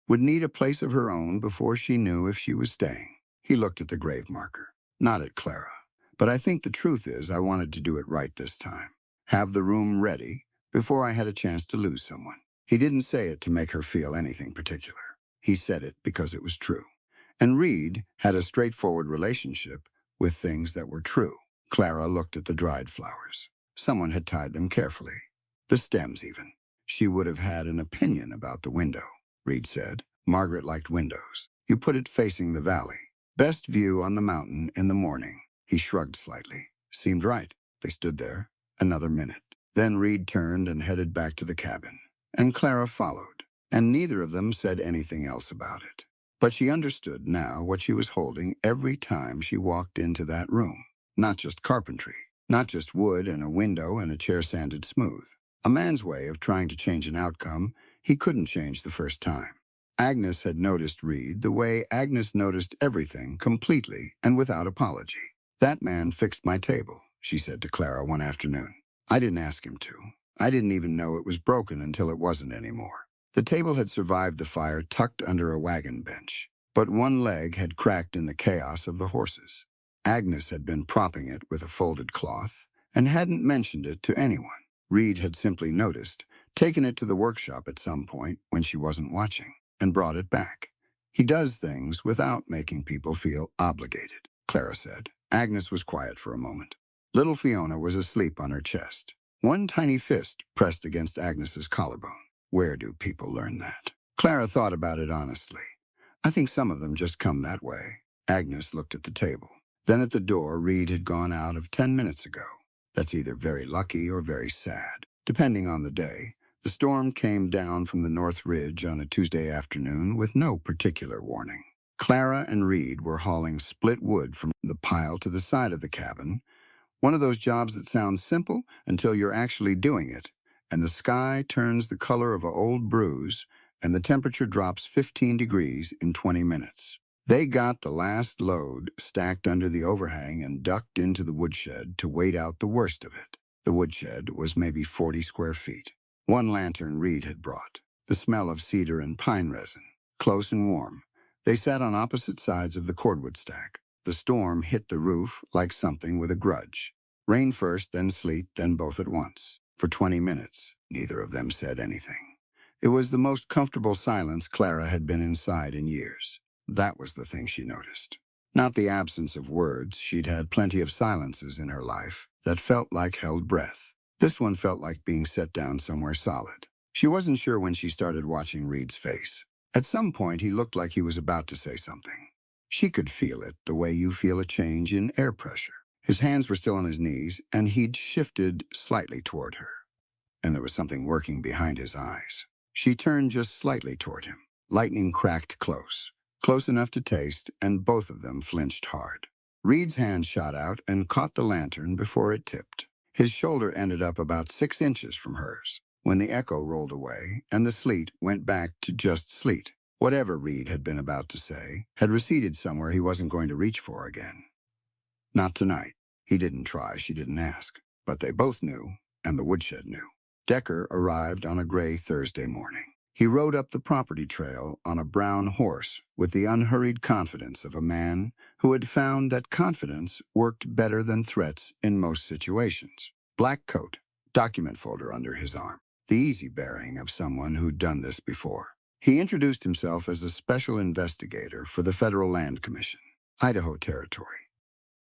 Would need a place of her own before she knew if she was staying. He looked at the grave marker. Not at Clara. "But I think the truth is I wanted to do it right this time. Have the room ready before I had a chance to lose someone." He didn't say it to make her feel anything particular. He said it because it was true. And Reed had a straightforward relationship with things that were true. Clara looked at the dried flowers. Someone had tied them carefully. The stems, even. She would have had an opinion about the window, Reed said. Margaret liked windows. You put it facing the valley. Best view on the mountain in the morning. He shrugged slightly. Seemed right. They stood there. Another minute. Then Reed turned and headed back to the cabin. And Clara followed. And neither of them said anything else about it. But she understood now what she was holding every time she walked into that room. Not just carpentry. Not just wood and a window and a chair sanded smooth. A man's way of trying to change an outcome he couldn't change the first time. Agnes had noticed Reed the way Agnes noticed everything completely and without apology. "That man fixed my table," she said to Clara one afternoon. "I didn't ask him to. I didn't even know it was broken until it wasn't anymore." The table had survived the fire tucked under a wagon bench, but one leg had cracked in the chaos of the horses. Agnes had been propping it with a folded cloth and hadn't mentioned it to anyone. Reed had simply noticed, taken it to the workshop at some point when she wasn't watching, and brought it back. He does things without making people feel obligated, Clara said. Agnes was quiet for a moment. Little Fiona was asleep on her chest, one tiny fist pressed against Agnes's collarbone. Where do people learn that? Clara thought about it honestly. I think some of them just come that way. Agnes looked at the table. Then at the door Reed had gone out of 10 minutes ago. That's either very lucky or very sad, depending on the day. The storm came down from the North Ridge on a Tuesday afternoon with no particular warning. Clara and Reed were hauling split wood from the pile to the side of the cabin, one of those jobs that sounds simple until you're actually doing it, and the sky turns the color of an old bruise, and the temperature drops 15 degrees in 20 minutes. They got the last load stacked under the overhang and ducked into the woodshed to wait out the worst of it. The woodshed was maybe 40 square feet. One lantern Reed had brought, the smell of cedar and pine resin, close and warm. They sat on opposite sides of the cordwood stack. The storm hit the roof like something with a grudge. Rain first, then sleet, then both at once. For 20 minutes, neither of them said anything. It was the most comfortable silence Clara had been inside in years. That was the thing she noticed. Not the absence of words. She'd had plenty of silences in her life that felt like held breath. This one felt like being set down somewhere solid. She wasn't sure when she started watching Reed's face. At some point, he looked like he was about to say something. She could feel it, the way you feel a change in air pressure. His hands were still on his knees, and he'd shifted slightly toward her. And there was something working behind his eyes. She turned just slightly toward him. Lightning cracked close enough to taste, and both of them flinched hard. Reed's hand shot out and caught the lantern before it tipped. His shoulder ended up about 6 inches from hers when the echo rolled away and the sleet went back to just sleet. Whatever Reed had been about to say had receded somewhere he wasn't going to reach for again. Not tonight. He didn't try, she didn't ask. But they both knew, and the woodshed knew. Decker arrived on a gray Thursday morning. He rode up the property trail on a brown horse with the unhurried confidence of a man who had found that confidence worked better than threats in most situations. Black coat, document folder under his arm, the easy bearing of someone who'd done this before. He introduced himself as a special investigator for the Federal Land Commission, Idaho Territory,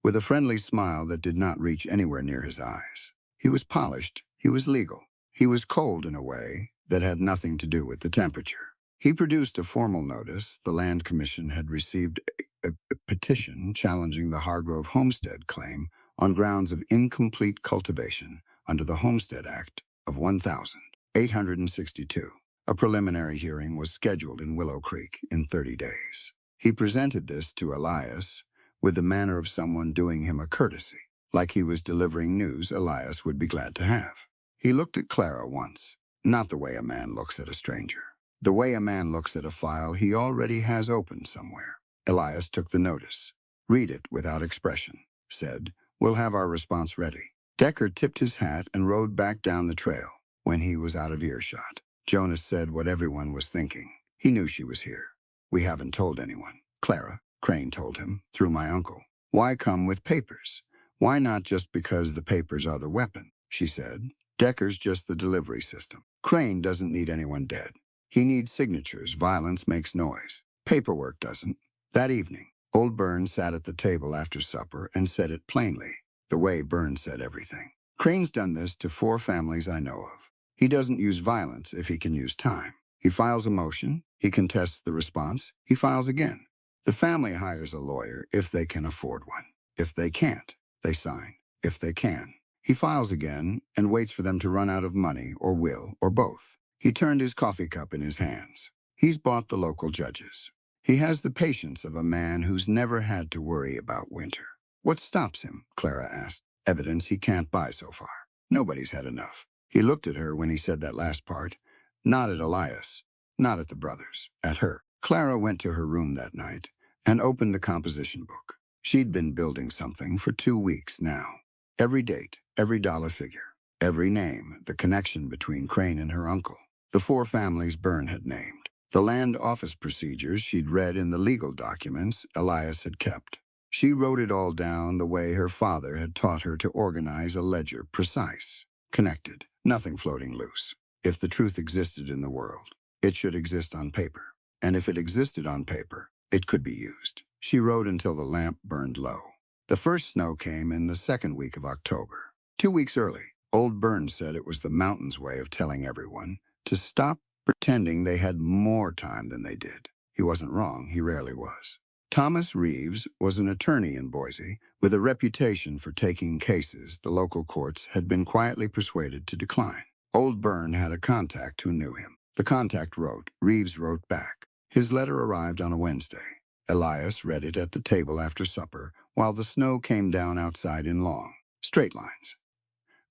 with a friendly smile that did not reach anywhere near his eyes. He was polished, he was legal, he was cold in a way that had nothing to do with the temperature. He produced a formal notice. The Land Commission had received a petition challenging the Hargrove homestead claim on grounds of incomplete cultivation under the Homestead Act of 1862. A preliminary hearing was scheduled in Willow Creek in 30 days. He presented this to Elias with the manner of someone doing him a courtesy, like he was delivering news Elias would be glad to have. He looked at Clara once, not the way a man looks at a stranger. The way a man looks at a file he already has open somewhere. Elias took the notice. Read it without expression. Said, "We'll have our response ready." Decker tipped his hat and rode back down the trail. When he was out of earshot, Jonas said what everyone was thinking. He knew she was here. "We haven't told anyone." "Clara," Crane told him, "through my uncle. Why come with papers? Why not just because the papers are the weapon?" She said. "Decker's just the delivery system. Crane doesn't need anyone dead. He needs signatures. Violence makes noise. Paperwork doesn't." That evening, old Burns sat at the table after supper and said it plainly, the way Burns said everything. "Crane's done this to 4 families I know of. He doesn't use violence if he can use time. He files a motion, he contests the response, he files again. The family hires a lawyer if they can afford one. If they can't, they sign. If they can, he files again and waits for them to run out of money or will or both." He turned his coffee cup in his hands. "He's bought the local judges. He has the patience of a man who's never had to worry about winter." "What stops him?" Clara asked. "Evidence he can't buy so far. Nobody's had enough." He looked at her when he said that last part. Not at Elias, not at the brothers, at her. Clara went to her room that night and opened the composition book. She'd been building something for 2 weeks now. Every date, every dollar figure, every name, the connection between Crane and her uncle, the 4 families Byrne had named, the land office procedures she'd read in the legal documents Elias had kept. She wrote it all down the way her father had taught her to organize a ledger, precise, connected. Nothing floating loose. If the truth existed in the world, it should exist on paper. And if it existed on paper, it could be used. She wrote until the lamp burned low. The first snow came in the second week of October. 2 weeks early, old Burns said it was the mountain's way of telling everyone to stop pretending they had more time than they did. He wasn't wrong, he rarely was. Thomas Reeves was an attorney in Boise with a reputation for taking cases the local courts had been quietly persuaded to decline. Old Byrne had a contact who knew him. The contact wrote. Reeves wrote back. His letter arrived on a Wednesday. Elias read it at the table after supper while the snow came down outside in long, straight lines.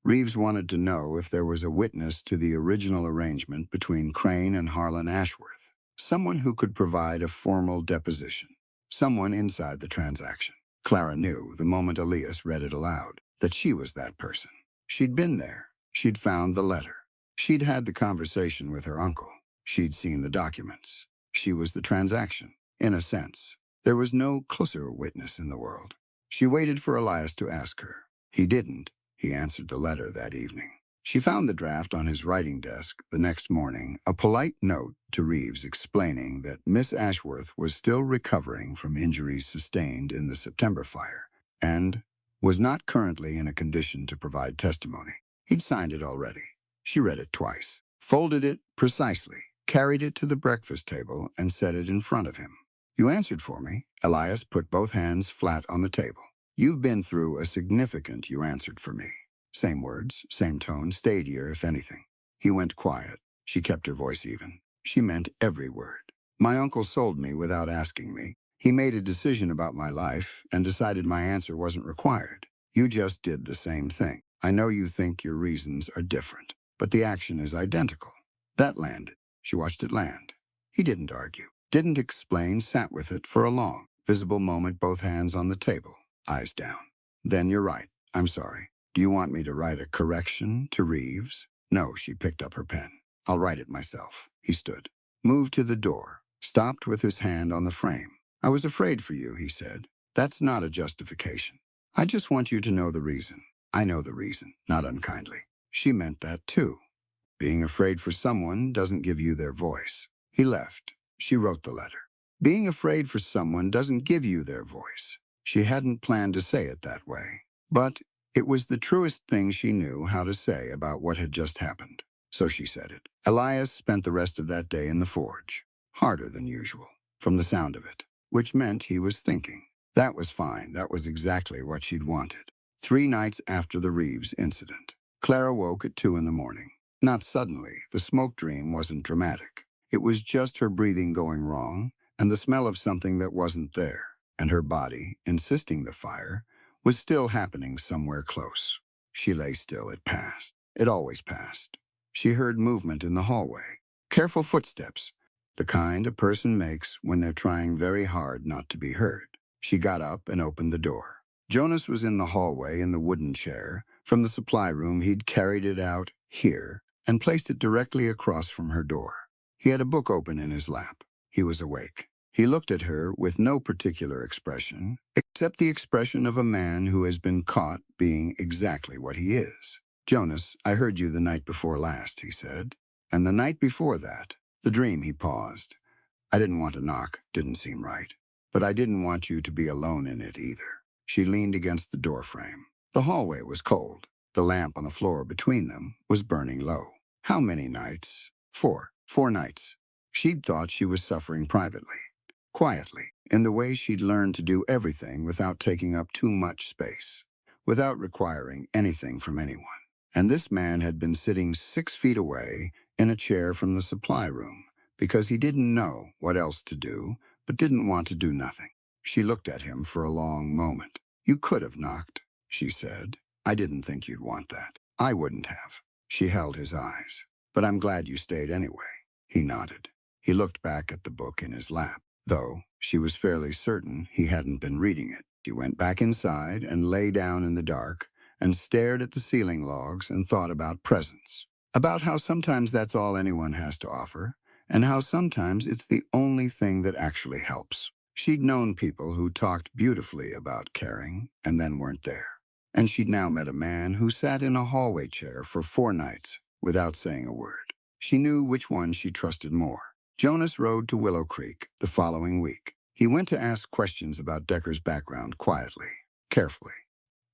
Reeves wanted to know if there was a witness to the original arrangement between Crane and Harlan Ashworth, someone who could provide a formal deposition, someone inside the transaction. Clara knew, the moment Elias read it aloud, that she was that person. She'd been there. She'd found the letter. She'd had the conversation with her uncle. She'd seen the documents. She was the transaction, in a sense. There was no closer witness in the world. She waited for Elias to ask her. He didn't. He answered the letter that evening. She found the draft on his writing desk the next morning, a polite note to Reeves explaining that Miss Ashworth was still recovering from injuries sustained in the September fire and was not currently in a condition to provide testimony. He'd signed it already. She read it twice, folded it precisely, carried it to the breakfast table, and set it in front of him. You answered for me. Elias put both hands flat on the table. You've been through a significant you answered for me. Same words, same tone, steadier if anything. He went quiet. She kept her voice even. She meant every word. My uncle sold me without asking me. He made a decision about my life and decided my answer wasn't required. You just did the same thing. I know you think your reasons are different, but the action is identical. That landed. She watched it land. He didn't argue, didn't explain, sat with it for a long, visible moment, both hands on the table. Eyes down. Then you're right. I'm sorry. Do you want me to write a correction to Reeves? No, she picked up her pen. I'll write it myself. He stood. Moved to the door. Stopped with his hand on the frame. I was afraid for you, he said. That's not a justification. I just want you to know the reason. I know the reason, not unkindly. She meant that too. Being afraid for someone doesn't give you their voice. He left. She wrote the letter. Being afraid for someone doesn't give you their voice. She hadn't planned to say it that way, but it was the truest thing she knew how to say about what had just happened. So she said it. Elias spent the rest of that day in the forge, harder than usual, from the sound of it, which meant he was thinking. That was fine. That was exactly what she'd wanted. 3 nights after the Reeves incident, Clara woke at 2 in the morning. Not suddenly. The smoke dream wasn't dramatic. It was just her breathing going wrong and the smell of something that wasn't there. And her body, insisting the fire, was still happening somewhere close. She lay still. It passed. It always passed. She heard movement in the hallway. Careful footsteps, the kind a person makes when they're trying very hard not to be heard. She got up and opened the door. Jonas was in the hallway in the wooden chair. From the supply room, he'd carried it out here and placed it directly across from her door. He had a book open in his lap. He was awake. He looked at her with no particular expression, except the expression of a man who has been caught being exactly what he is. Jonas, I heard you the night before last, he said. And the night before that, the dream, he paused. I didn't want to knock, didn't seem right. But I didn't want you to be alone in it either. She leaned against the doorframe. The hallway was cold. The lamp on the floor between them was burning low. How many nights? 4. 4 nights. She'd thought she was suffering privately. Quietly, in the way she'd learned to do everything without taking up too much space, without requiring anything from anyone. And this man had been sitting 6 feet away in a chair from the supply room because he didn't know what else to do, but didn't want to do nothing. She looked at him for a long moment. You could have knocked, she said. I didn't think you'd want that. I wouldn't have. She held his eyes. But I'm glad you stayed anyway. He nodded. He looked back at the book in his lap, though she was fairly certain he hadn't been reading it. She went back inside and lay down in the dark and stared at the ceiling logs and thought about presents, about how sometimes that's all anyone has to offer, and how sometimes it's the only thing that actually helps. She'd known people who talked beautifully about caring and then weren't there. And she'd now met a man who sat in a hallway chair for 4 nights without saying a word. She knew which one she trusted more. Jonas rode to Willow Creek the following week. He went to ask questions about Decker's background quietly, carefully,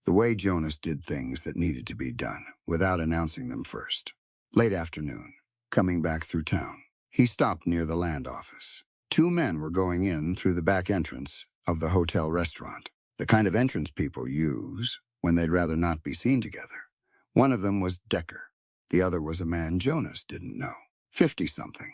the way Jonas did things that needed to be done, without announcing them first. Late afternoon, coming back through town, he stopped near the land office. Two men were going in through the back entrance of the hotel restaurant, the kind of entrance people use when they'd rather not be seen together. One of them was Decker. The other was a man Jonas didn't know, 50-something.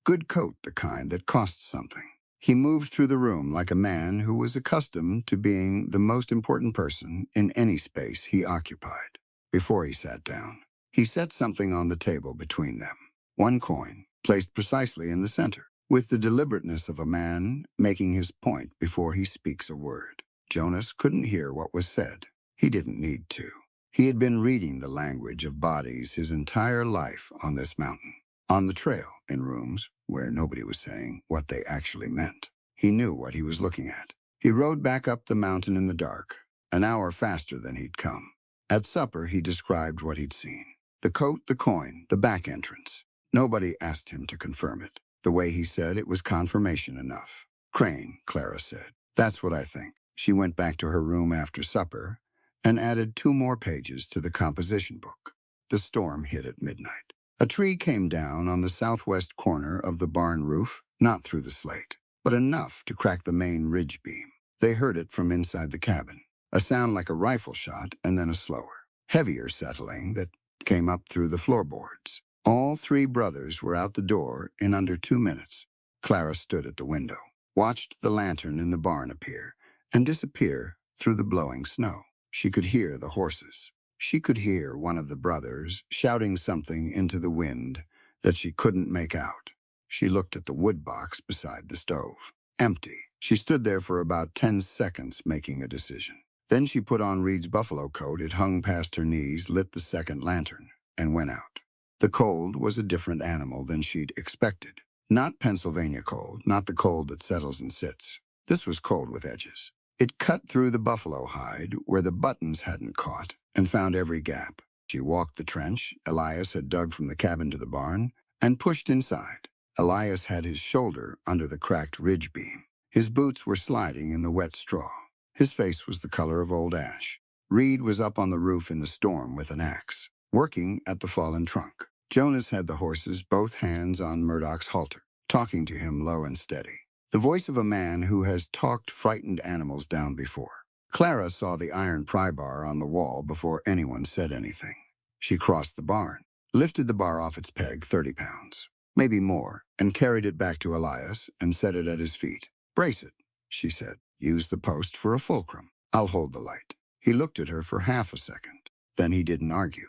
Good coat, the kind that costs something. He moved through the room like a man who was accustomed to being the most important person in any space he occupied. Before he sat down, he set something on the table between them. One coin, placed precisely in the center, with the deliberateness of a man making his point before he speaks a word. Jonas couldn't hear what was said. He didn't need to. He had been reading the language of bodies his entire life on this mountain. On the trail, in rooms where nobody was saying what they actually meant. He knew what he was looking at. He rode back up the mountain in the dark, an hour faster than he'd come. At supper, he described what he'd seen. The coat, the coin, the back entrance. Nobody asked him to confirm it. The way he said it was confirmation enough. Crane, Clara said. That's what I think. She went back to her room after supper and added 2 more pages to the composition book. The storm hit at midnight. A tree came down on the southwest corner of the barn roof, not through the slate, but enough to crack the main ridge beam. They heard it from inside the cabin, a sound like a rifle shot and then a slower, heavier settling that came up through the floorboards. All 3 brothers were out the door in under 2 minutes. Clara stood at the window, watched the lantern in the barn appear and disappear through the blowing snow. She could hear the horses. She could hear one of the brothers shouting something into the wind that she couldn't make out. She looked at the wood box beside the stove. Empty. She stood there for about 10 seconds making a decision. Then she put on Reed's buffalo coat. It hung past her knees, lit the second lantern, and went out. The cold was a different animal than she'd expected. Not Pennsylvania cold, not the cold that settles and sits. This was cold with edges. It cut through the buffalo hide where the buttons hadn't caught and found every gap. She walked the trench Elias had dug from the cabin to the barn and pushed inside. Elias had his shoulder under the cracked ridge beam. His boots were sliding in the wet straw. His face was the color of old ash. Reed was up on the roof in the storm with an axe, working at the fallen trunk. Jonas had the horses, both hands on Murdoch's halter, talking to him low and steady. The voice of a man who has talked frightened animals down before. Clara saw the iron pry bar on the wall before anyone said anything. She crossed the barn, lifted the bar off its peg, 30 pounds, maybe more, and carried it back to Elias and set it at his feet. Brace it, she said. Use the post for a fulcrum. I'll hold the light. He looked at her for half a second. Then he didn't argue.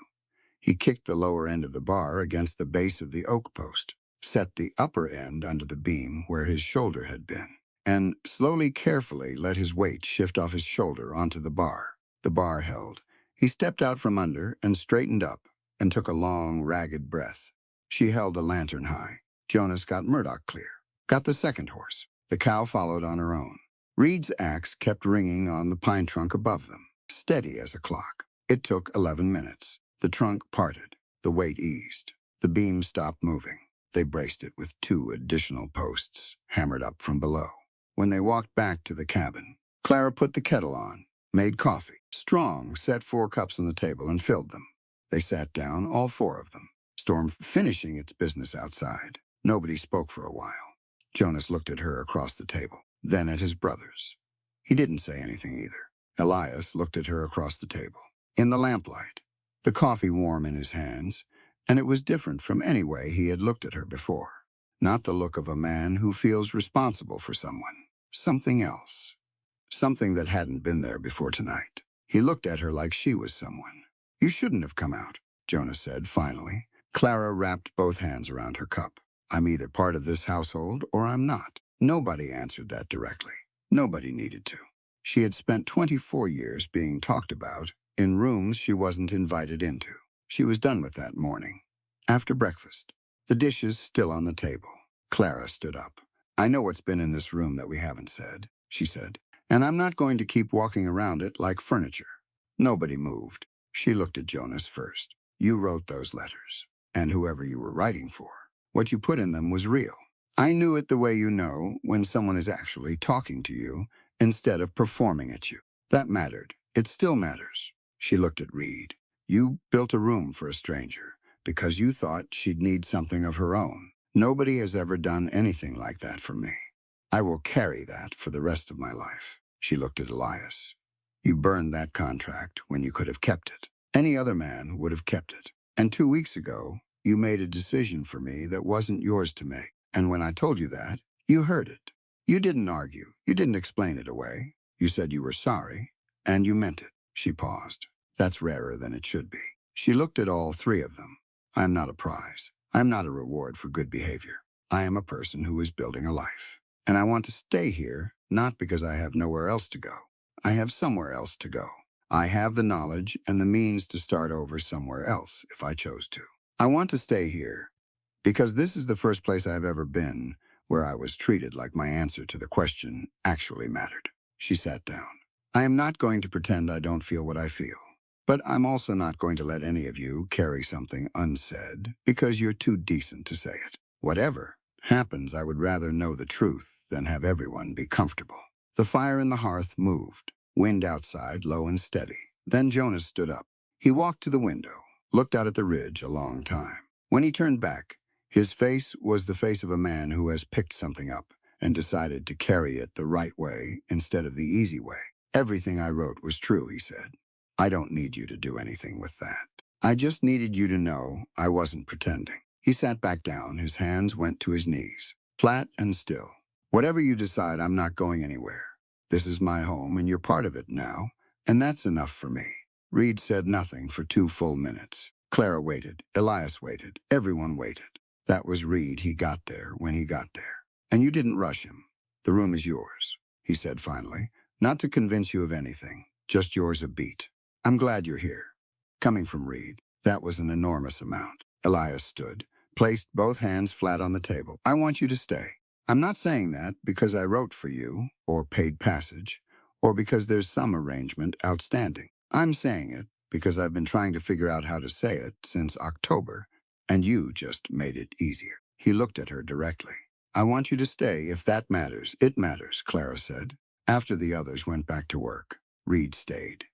He kicked the lower end of the bar against the base of the oak post, set the upper end under the beam where his shoulder had been, and slowly, carefully let his weight shift off his shoulder onto the bar. The bar held. He stepped out from under and straightened up and took a long, ragged breath. She held the lantern high. Jonas got Murdoch clear, got the second horse. The cow followed on her own. Reed's axe kept ringing on the pine trunk above them, steady as a clock. It took 11 minutes. The trunk parted. The weight eased. The beam stopped moving. They braced it with 2 additional posts, hammered up from below. When they walked back to the cabin, Clara put the kettle on, made coffee. Strong set 4 cups on the table and filled them. They sat down, all 4 of them. Storm finishing its business outside. Nobody spoke for a while. Jonas looked at her across the table, then at his brothers. He didn't say anything either. Elias looked at her across the table. In the lamplight, the coffee warm in his hands, and it was different from any way he had looked at her before. Not the look of a man who feels responsible for someone. Something else. Something that hadn't been there before tonight. He looked at her like she was someone. You shouldn't have come out, Jonas said finally. Clara wrapped both hands around her cup. I'm either part of this household or I'm not. Nobody answered that directly. Nobody needed to. She had spent 24 years being talked about in rooms she wasn't invited into. She was done with that morning. After breakfast, the dishes still on the table. Clara stood up. I know what's been in this room that we haven't said, she said, and I'm not going to keep walking around it like furniture. Nobody moved. She looked at Jonas first. You wrote those letters. and whoever you were writing for. What you put in them was real. I knew it the way you know when someone is actually talking to you instead of performing at you. That mattered. It still matters. She looked at Reed. You built a room for a stranger because you thought she'd need something of her own. Nobody has ever done anything like that for me. I will carry that for the rest of my life. She looked at Elias. You burned that contract when you could have kept it. Any other man would have kept it. And 2 weeks ago, you made a decision for me that wasn't yours to make. And when I told you that, you heard it. You didn't argue. You didn't explain it away. You said you were sorry, and you meant it. She paused. That's rarer than it should be. She looked at all three of them. I am not a prize. I am not a reward for good behavior. I am a person who is building a life. And I want to stay here, not because I have nowhere else to go. I have somewhere else to go. I have the knowledge and the means to start over somewhere else if I chose to. I want to stay here because this is the first place I've ever been where I was treated like my answer to the question actually mattered. She sat down. I am not going to pretend I don't feel what I feel. But I'm also not going to let any of you carry something unsaid because you're too decent to say it. Whatever happens, I would rather know the truth than have everyone be comfortable. The fire in the hearth moved, wind outside low and steady. Then Jonas stood up. He walked to the window, looked out at the ridge a long time. When he turned back, his face was the face of a man who has picked something up and decided to carry it the right way instead of the easy way. Everything I wrote was true, he said. I don't need you to do anything with that. I just needed you to know I wasn't pretending. He sat back down, his hands went to his knees, flat and still. Whatever you decide, I'm not going anywhere. This is my home, and you're part of it now, and that's enough for me. Reed said nothing for 2 full minutes. Clara waited, Elias waited, everyone waited. That was Reed. He got there when he got there. And you didn't rush him. The room is yours, he said finally, not to convince you of anything, just yours a beat. I'm glad you're here. Coming from Reed, that was an enormous amount. Elias stood, placed both hands flat on the table. I want you to stay. I'm not saying that because I wrote for you, or paid passage, or because there's some arrangement outstanding. I'm saying it because I've been trying to figure out how to say it since October, and you just made it easier. He looked at her directly. I want you to stay if that matters. It matters, Clara said. After the others went back to work, Reed stayed.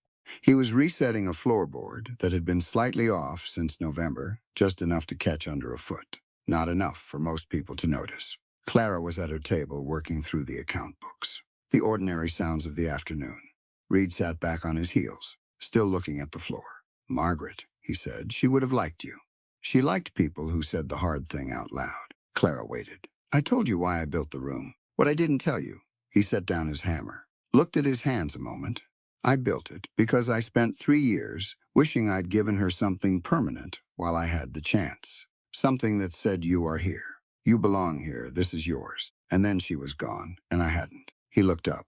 He was resetting a floorboard that had been slightly off since November, just enough to catch under a foot. Not enough for most people to notice. Clara was at her table working through the account books. The ordinary sounds of the afternoon. Reed sat back on his heels, still looking at the floor. Margaret, he said, she would have liked you. She liked people who said the hard thing out loud. Clara waited. I told you why I built the room. What I didn't tell you. He set down his hammer, looked at his hands a moment. I built it because I spent 3 years wishing I'd given her something permanent while I had the chance. Something that said, you are here. You belong here. This is yours. And then she was gone, and I hadn't. He looked up.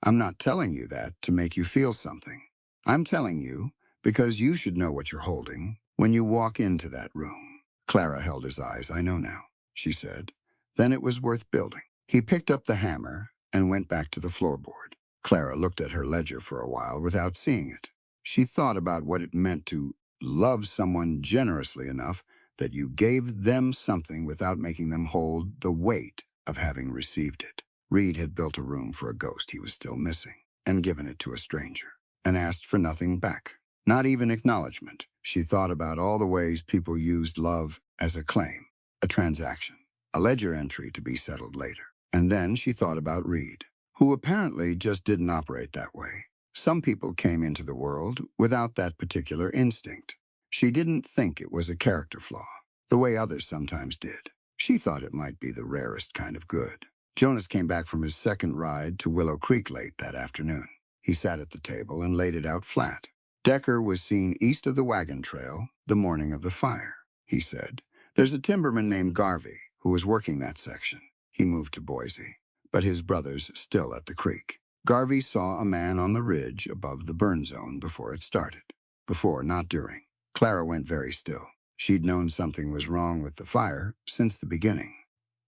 I'm not telling you that to make you feel something. I'm telling you because you should know what you're holding when you walk into that room. Clara held his eyes. I know now, she said. Then it was worth building. He picked up the hammer and went back to the floorboard. Clara looked at her ledger for a while without seeing it. She thought about what it meant to love someone generously enough that you gave them something without making them hold the weight of having received it. Reed had built a room for a ghost he was still missing and given it to a stranger and asked for nothing back, not even acknowledgement. She thought about all the ways people used love as a claim, a transaction, a ledger entry to be settled later. And then she thought about Reed, who apparently just didn't operate that way. Some people came into the world without that particular instinct. She didn't think it was a character flaw, the way others sometimes did. She thought it might be the rarest kind of good. Jonas came back from his second ride to Willow Creek late that afternoon. He sat at the table and laid it out flat. Decker was seen east of the wagon trail the morning of the fire, he said. There's a timberman named Garvey who was working that section. He moved to Boise, but his brother's still at the creek. Garvey saw a man on the ridge above the burn zone before it started. Before, not during. Clara went very still. She'd known something was wrong with the fire since the beginning.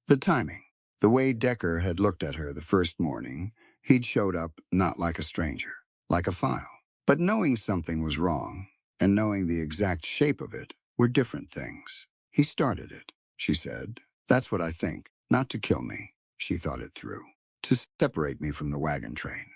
The timing. The way Decker had looked at her the first morning, he'd showed up not like a stranger, like a file. But knowing something was wrong and knowing the exact shape of it were different things. He started it, she said. That's what I think. Not to kill me, she thought it through. To separate me from the wagon train,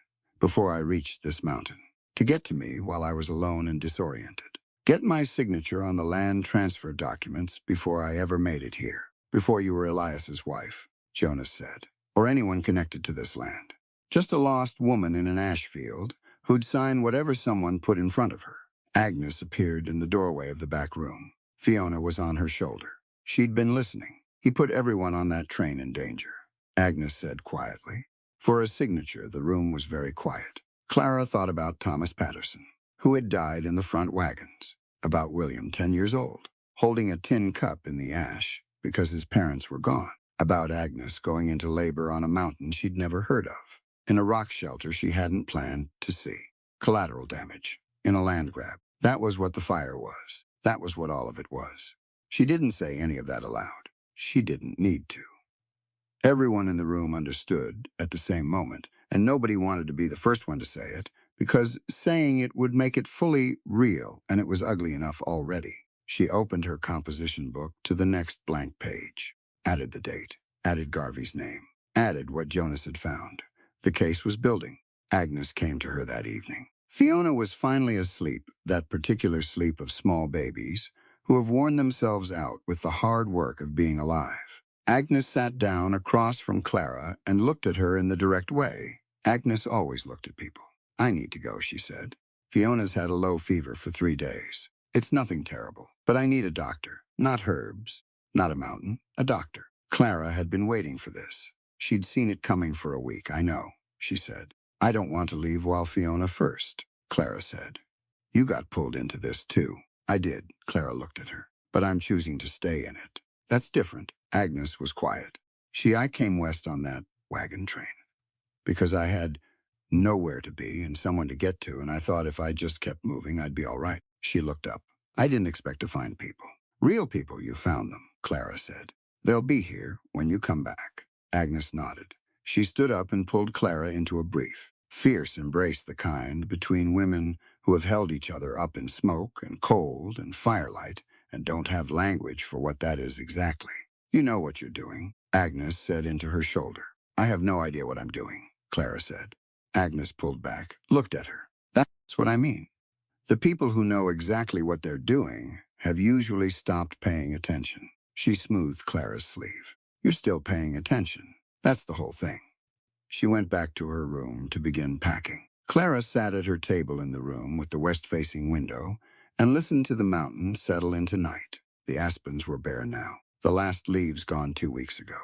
before I reached this mountain. To get to me while I was alone and disoriented. Get my signature on the land transfer documents before I ever made it here. Before you were Elias's wife, Jonas said. Or anyone connected to this land. Just a lost woman in an ash field who'd sign whatever someone put in front of her. Agnes appeared in the doorway of the back room. Fiona was on her shoulder. She'd been listening. He put everyone on that train in danger, Agnes said quietly. For a signature, the room was very quiet. Clara thought about Thomas Patterson, who had died in the front wagons. About William, 10 years old, holding a tin cup in the ash because his parents were gone. About Agnes going into labor on a mountain she'd never heard of, in a rock shelter she hadn't planned to see. Collateral damage, in a land grab. That was what the fire was. That was what all of it was. She didn't say any of that aloud. She didn't need to. Everyone in the room understood at the same moment, and nobody wanted to be the first one to say it, because saying it would make it fully real, and it was ugly enough already. She opened her composition book to the next blank page, added the date, added Garvey's name, added what Jonas had found. The case was building. Agnes came to her that evening. Fiona was finally asleep, that particular sleep of small babies who have worn themselves out with the hard work of being alive. Agnes sat down across from Clara and looked at her in the direct way. Agnes always looked at people. I need to go, she said. Fiona's had a low fever for 3 days. It's nothing terrible, but I need a doctor. Not herbs, not a mountain, a doctor. Clara had been waiting for this. She'd seen it coming for a week, I know, she said. I don't want to leave while Fiona first, Clara said. You got pulled into this too. I did, Clara looked at her. But I'm choosing to stay in it. That's different. Agnes was quiet. I came west on that wagon train because I had nowhere to be and someone to get to, and I thought if I just kept moving, I'd be all right. She looked up. I didn't expect to find people. Real people, you found them, Clara said. They'll be here when you come back. Agnes nodded. She stood up and pulled Clara into a brief, fierce embrace, the kind between women who have held each other up in smoke and cold and firelight and don't have language for what that is exactly. You know what you're doing, Agnes said into her shoulder. I have no idea what I'm doing, Clara said. Agnes pulled back, looked at her. That's what I mean. The people who know exactly what they're doing have usually stopped paying attention. She smoothed Clara's sleeve. You're still paying attention. That's the whole thing. She went back to her room to begin packing. Clara sat at her table in the room with the west-facing window and listened to the mountain settle into night. The aspens were bare now, the last leaves gone 2 weeks ago.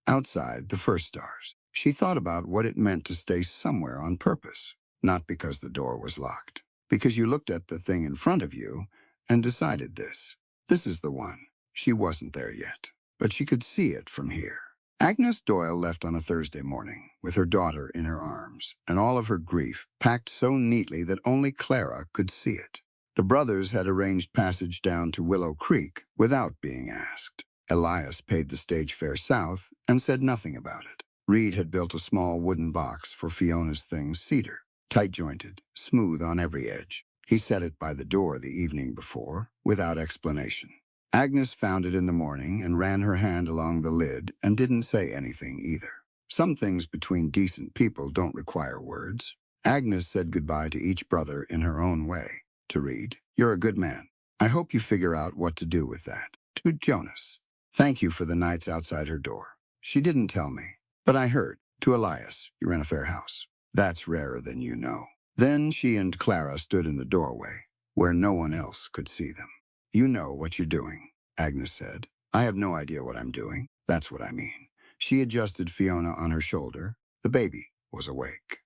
Outside, the first stars. She thought about what it meant to stay somewhere on purpose, not because the door was locked, because you looked at the thing in front of you and decided this. This is the one. She wasn't there yet, but she could see it from here. Agnes Doyle left on a Thursday morning, with her daughter in her arms, and all of her grief packed so neatly that only Clara could see it. The brothers had arranged passage down to Willow Creek without being asked. Elias paid the stage fare south and said nothing about it. Reed had built a small wooden box for Fiona's things, cedar, tight-jointed, smooth on every edge. He set it by the door the evening before, without explanation. Agnes found it in the morning and ran her hand along the lid and didn't say anything either. Some things between decent people don't require words. Agnes said goodbye to each brother in her own way. To Reed, you're a good man. I hope you figure out what to do with that. To Jonas, thank you for the nights outside her door. She didn't tell me, but I heard. To Elias, you're in a fair house. That's rarer than you know. Then she and Clara stood in the doorway, where no one else could see them. You know what you're doing, Agnes said. I have no idea what I'm doing. That's what I mean. She adjusted Fiona on her shoulder. The baby was awake,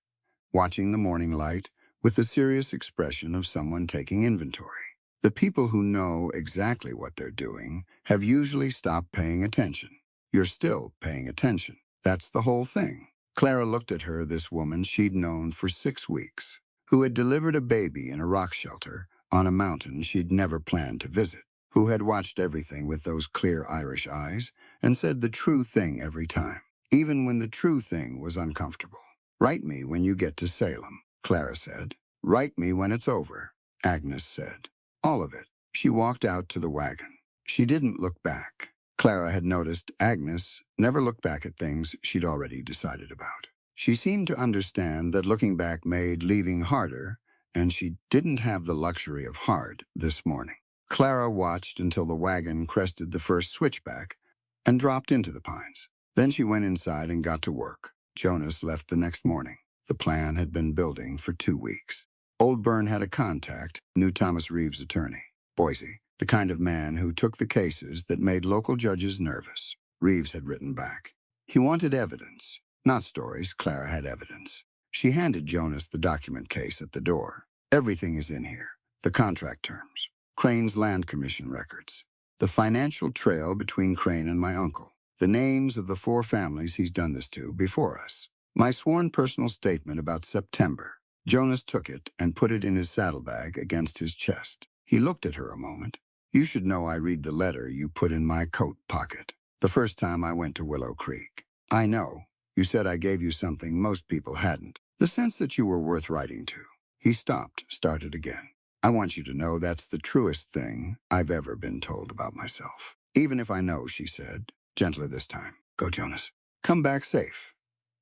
watching the morning light with the serious expression of someone taking inventory. The people who know exactly what they're doing have usually stopped paying attention. You're still paying attention. That's the whole thing. Clara looked at her, this woman she'd known for 6 weeks, who had delivered a baby in a rock shelter on a mountain she'd never planned to visit, who had watched everything with those clear Irish eyes and said the true thing every time, even when the true thing was uncomfortable. Write me when you get to Salem, Clara said. Write me when it's over, Agnes said. All of it. She walked out to the wagon. She didn't look back. Clara had noticed Agnes never looked back at things she'd already decided about. She seemed to understand that looking back made leaving harder, and she didn't have the luxury of hard this morning. Clara watched until the wagon crested the first switchback and dropped into the pines. Then she went inside and got to work. Jonas left the next morning. The plan had been building for 2 weeks. Old Byrne had a contact, knew Thomas Reeves' attorney, Boise, the kind of man who took the cases that made local judges nervous. Reeves had written back. He wanted evidence. Not stories. Clara had evidence. She handed Jonas the document case at the door. Everything is in here. The contract terms. Crane's land commission records. The financial trail between Crane and my uncle. The names of the 4 families he's done this to before us. My sworn personal statement about September. Jonas took it and put it in his saddlebag against his chest. He looked at her a moment. You should know I read the letter you put in my coat pocket. The first time I went to Willow Creek. I know. You said I gave you something most people hadn't. The sense that you were worth writing to. He stopped, started again. I want you to know that's the truest thing I've ever been told about myself. Even if I know, she said, gentler this time. Go, Jonas. Come back safe.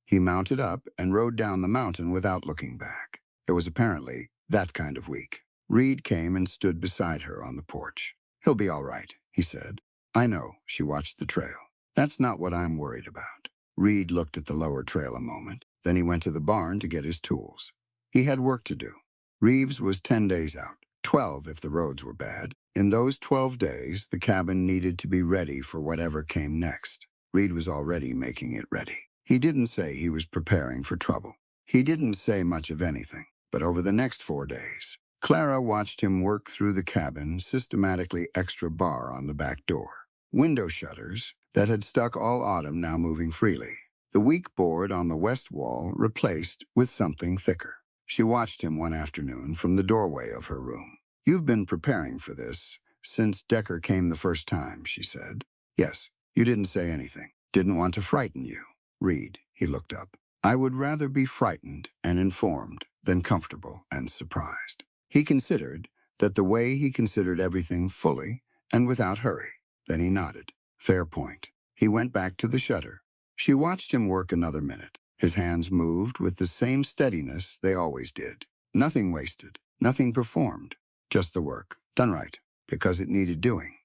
He mounted up and rode down the mountain without looking back. It was apparently that kind of week. Reed came and stood beside her on the porch. He'll be all right, he said. I know, she watched the trail. That's not what I'm worried about. Reed looked at the lower trail a moment. Then he went to the barn to get his tools. He had work to do. Reeves was 10 days out, 12 if the roads were bad. In those 12 days, the cabin needed to be ready for whatever came next. Reed was already making it ready. He didn't say he was preparing for trouble. He didn't say much of anything. But over the next 4 days, Clara watched him work through the cabin, systematically extra bar on the back door. Window shutters that had stuck all autumn now moving freely. The weak board on the west wall replaced with something thicker. She watched him one afternoon from the doorway of her room. You've been preparing for this since Decker came the first time, she said. Yes, you didn't say anything. Didn't want to frighten you. Reed, he looked up. I would rather be frightened and informed than comfortable and surprised. He considered that the way he considered everything fully and without hurry. Then he nodded. Fair point. He went back to the shutter. She watched him work another minute. His hands moved with the same steadiness they always did. Nothing wasted, nothing performed. Just the work, done right, because it needed doing.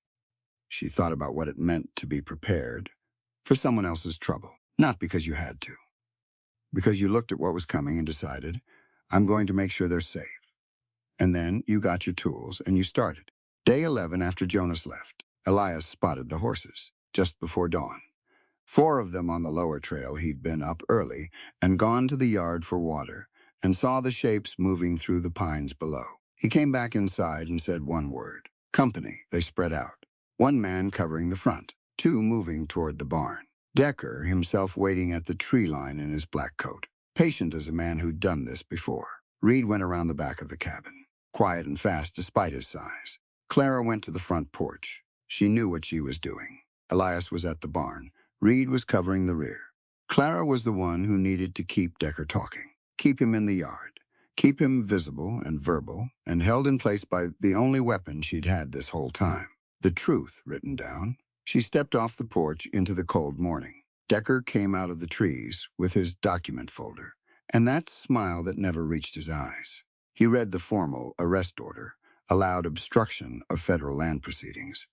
She thought about what it meant to be prepared for someone else's trouble. Not because you had to. Because you looked at what was coming and decided, I'm going to make sure they're safe. And then you got your tools and you started. Day 11 after Jonas left, Elias spotted the horses, just before dawn. 4 of them on the lower trail. He'd been up early and gone to the yard for water and saw the shapes moving through the pines below. He came back inside and said one word. Company. They spread out. 1 man covering the front, 2 moving toward the barn. Decker, himself waiting at the tree line in his black coat. Patient as a man who'd done this before. Reed went around the back of the cabin, quiet and fast despite his size. Clara went to the front porch. She knew what she was doing. Elias was at the barn. Reed was covering the rear. Clara was the one who needed to keep Decker talking, keep him in the yard, keep him visible and verbal, and held in place by the only weapon she'd had this whole time. The truth written down. She stepped off the porch into the cold morning. Decker came out of the trees with his document folder, and that smile that never reached his eyes. He read the formal arrest order, allowed obstruction of federal land proceedings,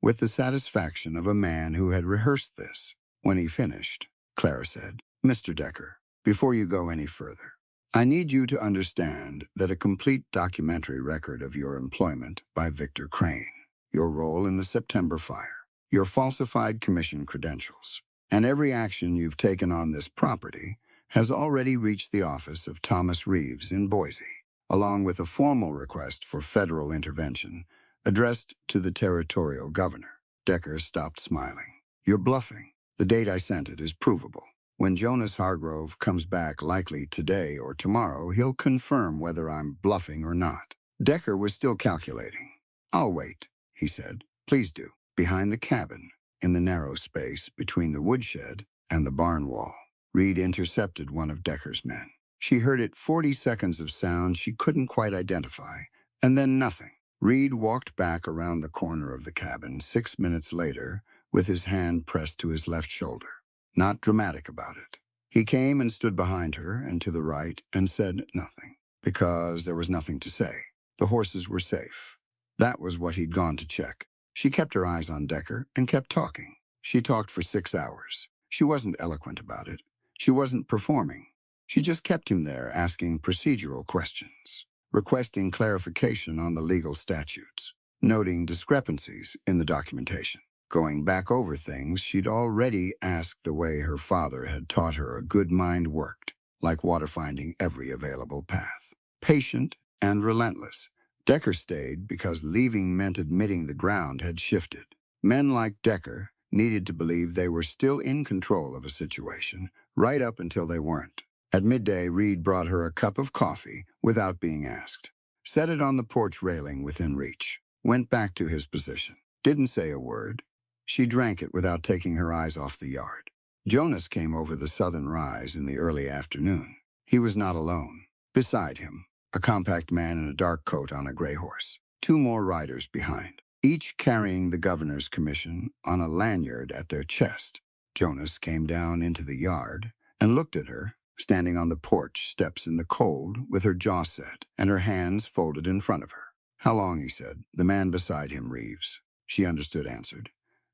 with the satisfaction of a man who had rehearsed this. When he finished, Clara said, Mr. Decker, before you go any further, I need you to understand that a complete documentary record of your employment by Victor Crane, your role in the September fire, your falsified commission credentials, and every action you've taken on this property has already reached the office of Thomas Reeves in Boise, along with a formal request for federal intervention addressed to the territorial governor. Decker stopped smiling. You're bluffing. The date I sent it is provable. When Jonas Hargrove comes back, likely today or tomorrow, he'll confirm whether I'm bluffing or not. Decker was still calculating. I'll wait, he said. Please do. Behind the cabin, in the narrow space between the woodshed and the barn wall, Reed intercepted one of Decker's men. She heard it 40 seconds of sound she couldn't quite identify, and then nothing. Reed walked back around the corner of the cabin 6 minutes later with his hand pressed to his left shoulder. Not dramatic about it. He came and stood behind her and to the right and said nothing, because there was nothing to say. The horses were safe. That was what he'd gone to check. She kept her eyes on Decker and kept talking. She talked for 6 hours. She wasn't eloquent about it. She wasn't performing. She just kept him there asking procedural questions, requesting clarification on the legal statutes, noting discrepancies in the documentation, going back over things she'd already asked the way her father had taught her a good mind worked, like water-finding every available path. Patient and relentless, Decker stayed because leaving meant admitting the ground had shifted. Men like Decker needed to believe they were still in control of a situation, right up until they weren't. At midday, Reed brought her a cup of coffee without being asked, set it on the porch railing within reach, went back to his position, didn't say a word. She drank it without taking her eyes off the yard. Jonas came over the southern rise in the early afternoon. He was not alone. Beside him, a compact man in a dark coat on a gray horse, 2 more riders behind, each carrying the governor's commission on a lanyard at their chest. Jonas came down into the yard and looked at her, standing on the porch steps in the cold with her jaw set and her hands folded in front of her. "How long?" he said. The man beside him, Reeves, she understood, answered.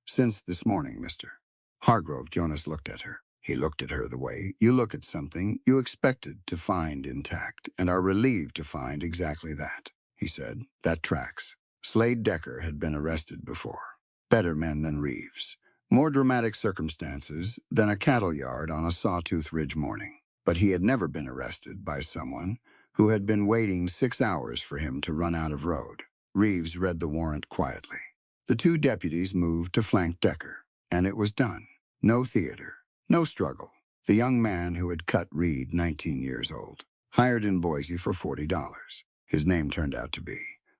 "Since this morning, mister." Hargrove. Jonas looked at her. He looked at her the way you look at something you expected to find intact and are relieved to find exactly that. He said, "That tracks." Slade Decker had been arrested before. Better men than Reeves. More dramatic circumstances than a cattle yard on a Sawtooth Ridge morning. But he had never been arrested by someone who had been waiting 6 hours for him to run out of road. Reeves read the warrant quietly. The 2 deputies moved to flank Decker, and it was done. No theater, no struggle. The young man who had cut Reed, 19 years old, hired in Boise for $40. His name turned out to be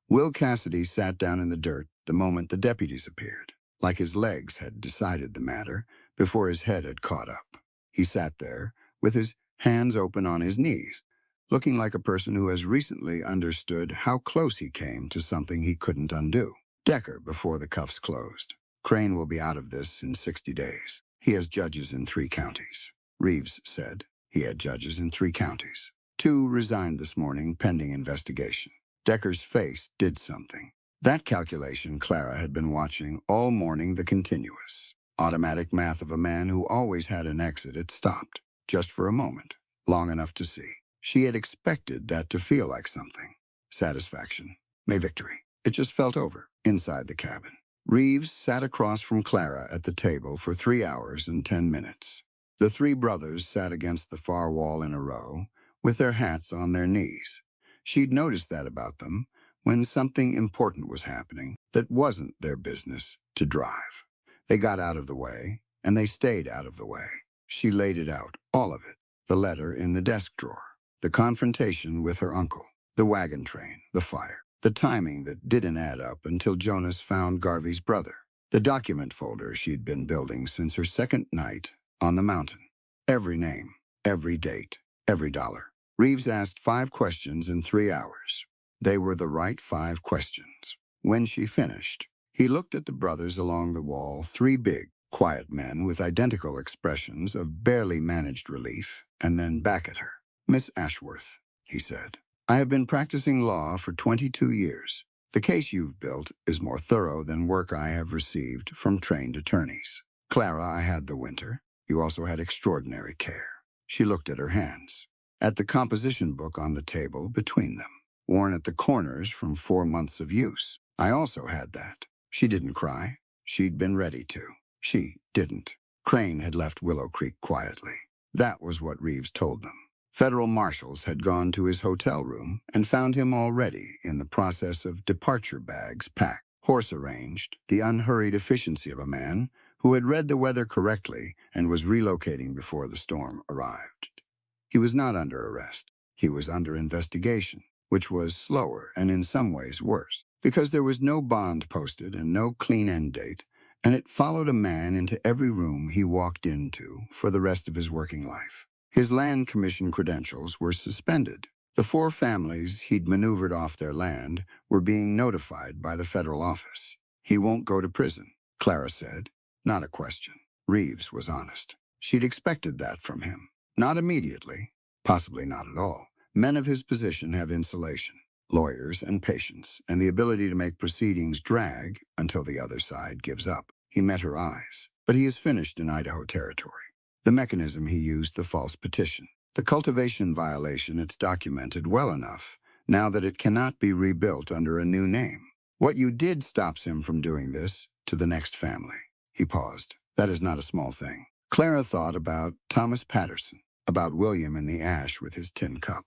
Will Cassidy. Sat down in the dirt the moment the deputies appeared, like his legs had decided the matter before his head had caught up. He sat there, with his hands open on his knees, looking like a person who has recently understood how close he came to something he couldn't undo. Decker, before the cuffs closed. "Crane will be out of this in 60 days. He has judges in 3 counties. Reeves said he had judges in 3 counties. 2 resigned this morning pending investigation. Decker's face did something. That calculation Clara had been watching all morning, the continuous, automatic math of a man who always had an exit. It stopped, just for a moment, long enough to see. She had expected that to feel like something. Satisfaction. May victory. It just felt over, inside the cabin. Reeves sat across from Clara at the table for 3 hours and 10 minutes. The 3 brothers sat against the far wall in a row, with their hats on their knees. She'd noticed that about them when something important was happening that wasn't their business to drive. They got out of the way, and they stayed out of the way. She laid it out, all of it. The letter in the desk drawer, the confrontation with her uncle, the wagon train, the fire, the timing that didn't add up until Jonas found Garvey's brother, the document folder she'd been building since her second night on the mountain. Every name, every date, every dollar. Reeves asked 5 questions in 3 hours. They were the right 5 questions. When she finished, he looked at the brothers along the wall, 3 big, quiet men with identical expressions of barely managed relief, and then back at her. "Miss Ashworth," he said, "I have been practicing law for 22 years. The case you've built is more thorough than work I have received from trained attorneys. Clara, I had the winter. You also had extraordinary care." She looked at her hands, at the composition book on the table between them, worn at the corners from 4 months of use. "I also had that." She didn't cry. She'd been ready to. She didn't. Crane had left Willow Creek quietly. That was what Reeves told them. Federal marshals had gone to his hotel room and found him already in the process of departure bags packed, horse arranged, the unhurried efficiency of a man who had read the weather correctly and was relocating before the storm arrived. He was not under arrest. He was under investigation, which was slower and in some ways worse, because there was no bond posted and no clean end date, and it followed a man into every room he walked into for the rest of his working life. His land commission credentials were suspended. The 4 families he'd maneuvered off their land were being notified by the federal office. He won't go to prison, Clara said. Not a question. Reeves was honest. She'd expected that from him. Not immediately. Possibly not at all. Men of his position have insulation, lawyers and patience, and the ability to make proceedings drag until the other side gives up. He met her eyes. But he is finished in Idaho territory. The mechanism he used, the false petition. The cultivation violation, it's documented well enough, now that it cannot be rebuilt under a new name. What you did stops him from doing this to the next family. He paused. That is not a small thing. Clara thought about Thomas Patterson, about William in the ash with his tin cup,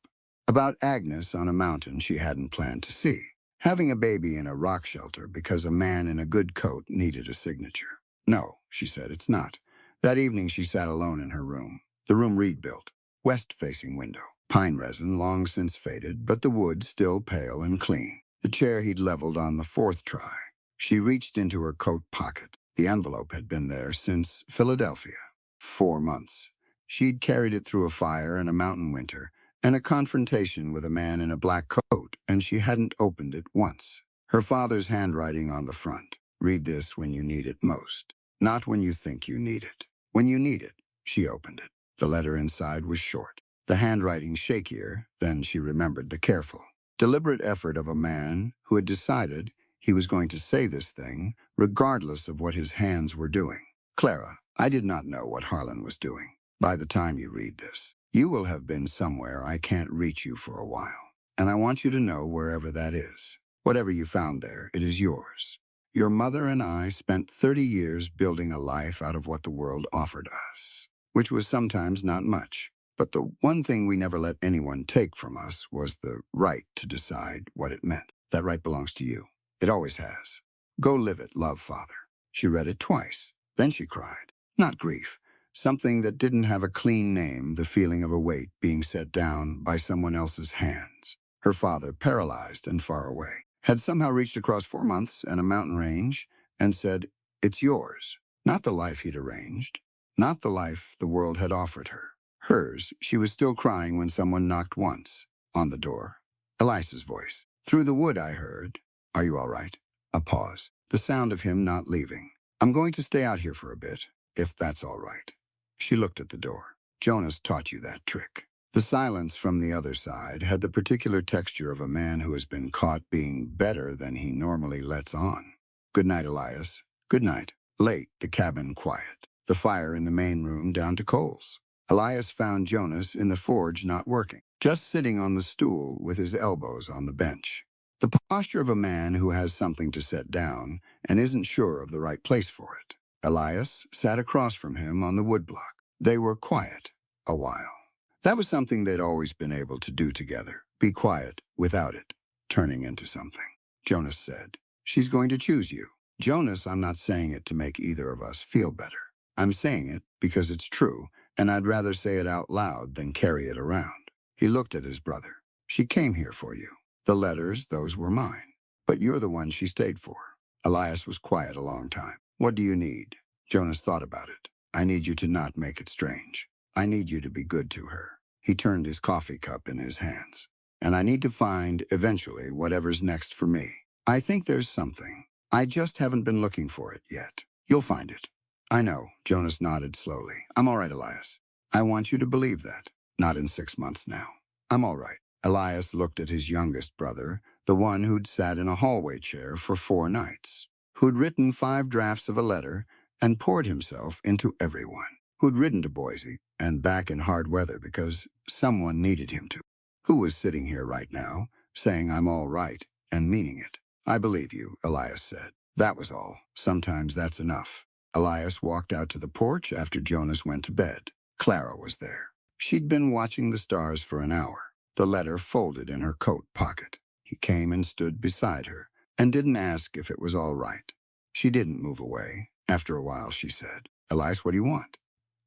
about Agnes on a mountain she hadn't planned to see, having a baby in a rock shelter because a man in a good coat needed a signature. No, she said, it's not. That evening she sat alone in her room, the room Reed built. West-facing window. Pine resin long since faded, but the wood still pale and clean. The chair he'd leveled on the 4th try. She reached into her coat pocket. The envelope had been there since Philadelphia. 4 months. She'd carried it through a fire and a mountain winter, and a confrontation with a man in a black coat, and she hadn't opened it once. Her father's handwriting on the front. Read this when you need it most. Not when you think you need it. When you need it. She opened it. The letter inside was short, the handwriting shakier. Then she remembered the careful, deliberate effort of a man who had decided he was going to say this thing regardless of what his hands were doing. Clara, I did not know what Harlan was doing. By the time you read this, you will have been somewhere I can't reach you for a while. And I want you to know wherever that is. Whatever you found there, it is yours. Your mother and I spent 30 years building a life out of what the world offered us, which was sometimes not much. But the one thing we never let anyone take from us was the right to decide what it meant. That right belongs to you. It always has. Go live it, love, Father. She read it twice. Then she cried. Not grief. Something that didn't have a clean name, the feeling of a weight being set down by someone else's hands. Her father, paralyzed and far away, had somehow reached across 4 months and a mountain range and said, it's yours. Not the life he'd arranged. Not the life the world had offered her. Hers. She was still crying when someone knocked once. On the door. Elisa's voice. Through the wood I heard. Are you all right? A pause. The sound of him not leaving. I'm going to stay out here for a bit, if that's all right. She looked at the door. Jonas taught you that trick. The silence from the other side had the particular texture of a man who has been caught being better than he normally lets on. Good night, Elias. Good night. Late, the cabin quiet. The fire in the main room down to coals. Elias found Jonas in the forge not working, just sitting on the stool with his elbows on the bench. The posture of a man who has something to set down and isn't sure of the right place for it. Elias sat across from him on the woodblock. They were quiet a while. That was something they'd always been able to do together, be quiet without it turning into something. Jonas said, she's going to choose you. Jonas, I'm not saying it to make either of us feel better. I'm saying it because it's true, and I'd rather say it out loud than carry it around. He looked at his brother. She came here for you. The letters, those were mine. But you're the one she stayed for. Elias was quiet a long time. What do you need? Jonas thought about it. I need you to not make it strange. I need you to be good to her. He turned his coffee cup in his hands. And I need to find, eventually, whatever's next for me. I think there's something. I just haven't been looking for it yet. You'll find it. I know, Jonas nodded slowly. I'm all right, Elias. I want you to believe that. Not in 6 months now. I'm all right. Elias looked at his youngest brother, the one who'd sat in a hallway chair for 4 nights, who'd written 5 drafts of a letter and poured himself into everyone, who'd ridden to Boise and back in hard weather because someone needed him to, who was sitting here right now, saying I'm all right and meaning it. I believe you, Elias said. That was all. Sometimes that's enough. Elias walked out to the porch after Jonas went to bed. Clara was there. She'd been watching the stars for an hour, the letter folded in her coat pocket. He came and stood beside her and didn't ask if it was all right. She didn't move away. After a while, she said, Elias, what do you want?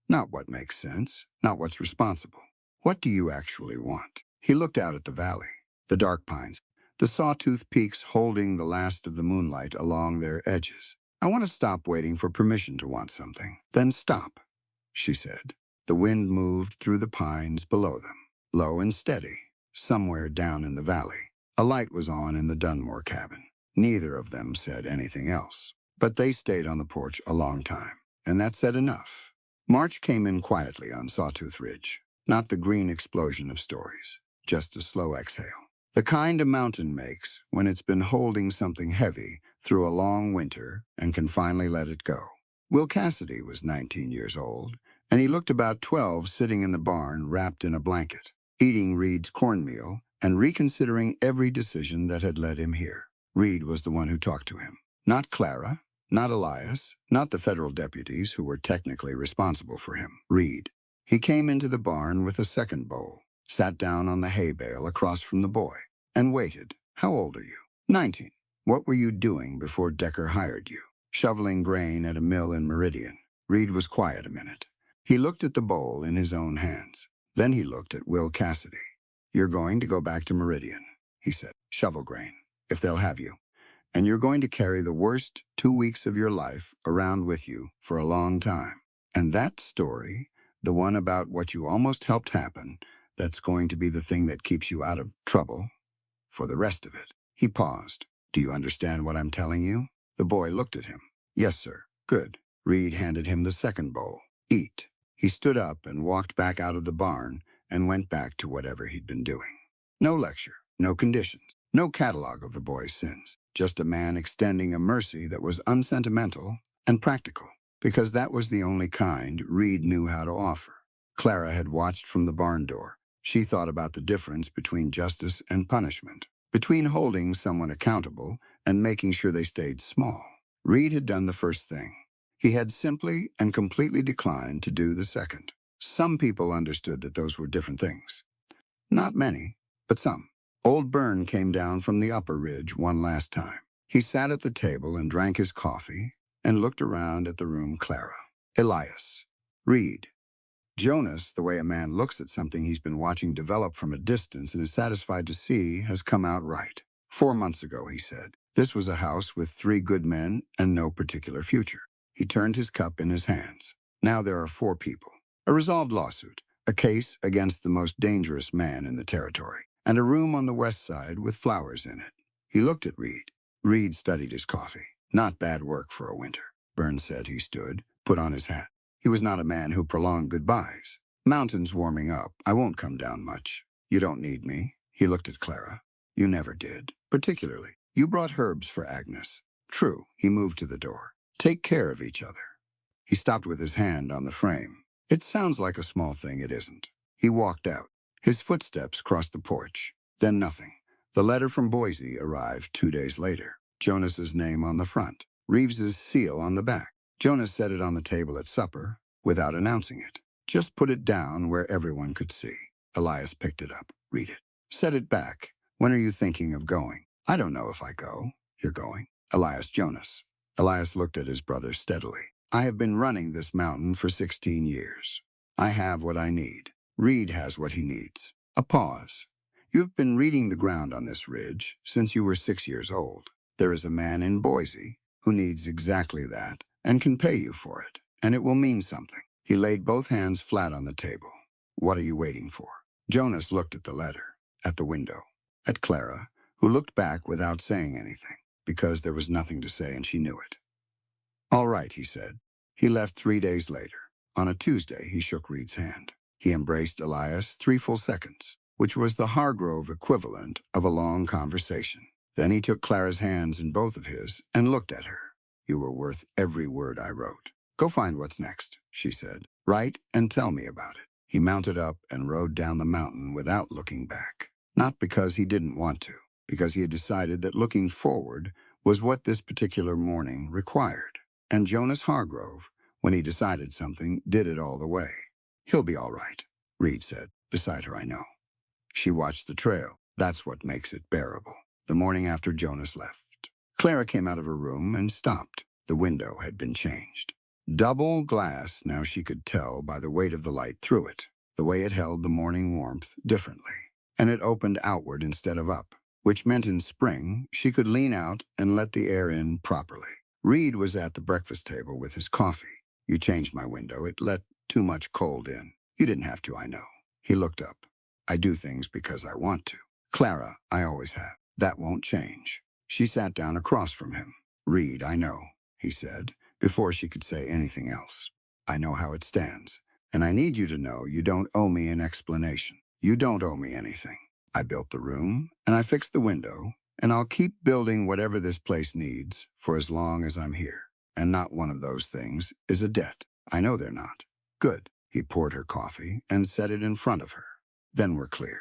Not what makes sense, not what's responsible. What do you actually want? He looked out at the valley, the dark pines, the Sawtooth peaks holding the last of the moonlight along their edges. I want to stop waiting for permission to want something. Then stop, she said. The wind moved through the pines below them, low and steady, somewhere down in the valley. A light was on in the Dunmore cabin. Neither of them said anything else. But they stayed on the porch a long time, and that said enough. March came in quietly on Sawtooth Ridge. Not the green explosion of stories, just a slow exhale. The kind a mountain makes when it's been holding something heavy through a long winter and can finally let it go. Will Cassidy was 19 years old, and he looked about 12 sitting in the barn wrapped in a blanket, eating Reed's cornmeal and reconsidering every decision that had led him here. Reed was the one who talked to him. Not Clara, not Elias, not the federal deputies who were technically responsible for him. Reed. He came into the barn with a second bowl, sat down on the hay bale across from the boy, and waited. How old are you? 19. What were you doing before Decker hired you? Shoveling grain at a mill in Meridian. Reed was quiet a minute. He looked at the bowl in his own hands. Then he looked at Will Cassidy. You're going to go back to Meridian, he said. Shovel grain, if they'll have you. And you're going to carry the worst 2 weeks of your life around with you for a long time. And that story, the one about what you almost helped happen, that's going to be the thing that keeps you out of trouble for the rest of it. He paused. Do you understand what I'm telling you? The boy looked at him. Yes, sir. Good. Reed handed him the second bowl. Eat. He stood up and walked back out of the barn and went back to whatever he'd been doing. No lecture, no conditions, no catalog of the boy's sins. Just a man extending a mercy that was unsentimental and practical, because that was the only kind Reed knew how to offer. Clara had watched from the barn door. She thought about the difference between justice and punishment, between holding someone accountable and making sure they stayed small. Reed had done the first thing. He had simply and completely declined to do the second. Some people understood that those were different things. Not many, but some. Old Byrne came down from the upper ridge one last time. He sat at the table and drank his coffee and looked around at the room. Clara, Elias, Reed, Jonas, the way a man looks at something he's been watching develop from a distance and is satisfied to see, has come out right. 4 months ago, he said, this was a house with 3 good men and no particular future. He turned his cup in his hands. Now there are 4 people. A resolved lawsuit, a case against the most dangerous man in the territory, and a room on the west side with flowers in it. He looked at Reed. Reed studied his coffee. Not bad work for a winter. Burns said. He stood, put on his hat. He was not a man who prolonged goodbyes. Mountains warming up. I won't come down much. You don't need me. He looked at Clara. You never did. Particularly. You brought herbs for Agnes. True. He moved to the door. Take care of each other. He stopped with his hand on the frame. It sounds like a small thing. It isn't. He walked out. His footsteps crossed the porch. Then nothing. The letter from Boise arrived 2 days later. Jonas's name on the front. Reeves's seal on the back. Jonas set it on the table at supper without announcing it. Just put it down where everyone could see. Elias picked it up. Read it. Set it back. When are you thinking of going? I don't know if I go. You're going. Elias Jonas. Elias looked at his brother steadily. I have been running this mountain for 16 years. I have what I need. Reed has what he needs. A pause. You've been reading the ground on this ridge since you were 6 years old. There is a man in Boise who needs exactly that and can pay you for it, and it will mean something. He laid both hands flat on the table. What are you waiting for? Jonas looked at the letter, at the window, at Clara, who looked back without saying anything, because there was nothing to say and she knew it. All right, he said. He left 3 days later. On a Tuesday, he shook Reed's hand. He embraced Elias 3 full seconds, which was the Hargrove equivalent of a long conversation. Then he took Clara's hands in both of his and looked at her. You were worth every word I wrote. Go find what's next, she said. Write and tell me about it. He mounted up and rode down the mountain without looking back. Not because he didn't want to, because he had decided that looking forward was what this particular morning required. And Jonas Hargrove, when he decided something, did it all the way. He'll be all right, Reed said. Beside her, I know. She watched the trail. That's what makes it bearable. The morning after Jonas left, Clara came out of her room and stopped. The window had been changed. Double glass, now she could tell by the weight of the light through it, the way it held the morning warmth differently. And it opened outward instead of up, which meant in spring she could lean out and let the air in properly. Reed was at the breakfast table with his coffee. You changed my window. It let too much cold in. You didn't have to, I know. He looked up. I do things because I want to. Clara, I always have. That won't change. She sat down across from him. Reed, I know, he said, before she could say anything else. I know how it stands. And I need you to know you don't owe me an explanation. You don't owe me anything. I built the room, and I fixed the window, and I'll keep building whatever this place needs for as long as I'm here. And not one of those things is a debt. I know they're not. Good. He poured her coffee and set it in front of her. Then we're clear.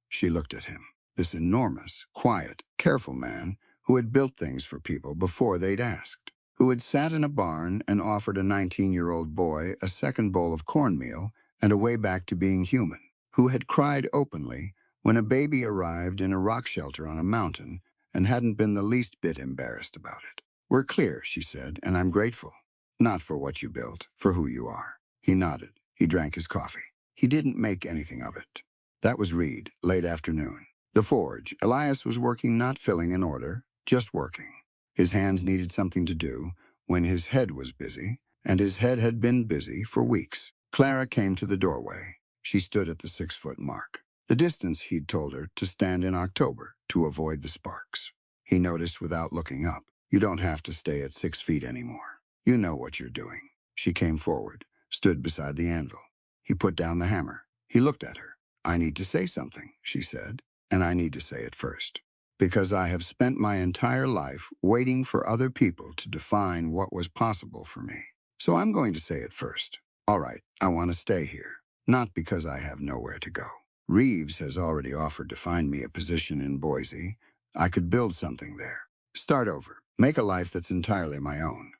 She looked at him, this enormous, quiet, careful man who had built things for people before they'd asked, who had sat in a barn and offered a 19-year-old boy a second bowl of cornmeal and a way back to being human, who had cried openly when a baby arrived in a rock shelter on a mountain and hadn't been the least bit embarrassed about it. We're clear, she said, and I'm grateful. Not for what you built, for who you are. He nodded. He drank his coffee. He didn't make anything of it. That was Reed, late afternoon. The forge. Elias was working, not filling an order, just working. His hands needed something to do when his head was busy, and his head had been busy for weeks. Clara came to the doorway. She stood at the 6-foot mark, the distance he'd told her to stand in October to avoid the sparks. He noticed without looking up, you don't have to stay at 6 feet anymore. You know what you're doing. She came forward, stood beside the anvil. He put down the hammer. He looked at her. I need to say something, she said, and I need to say it first. Because I have spent my entire life waiting for other people to define what was possible for me. So I'm going to say it first. All right, I want to stay here. Not because I have nowhere to go. Reeves has already offered to find me a position in Boise. I could build something there. Start over. Make a life that's entirely my own.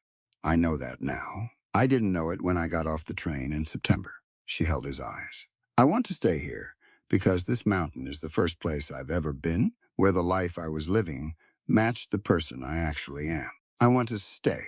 I know that now. I didn't know it when I got off the train in September. She held his eyes. I want to stay here because this mountain is the first place I've ever been where the life I was living matched the person I actually am. I want to stay,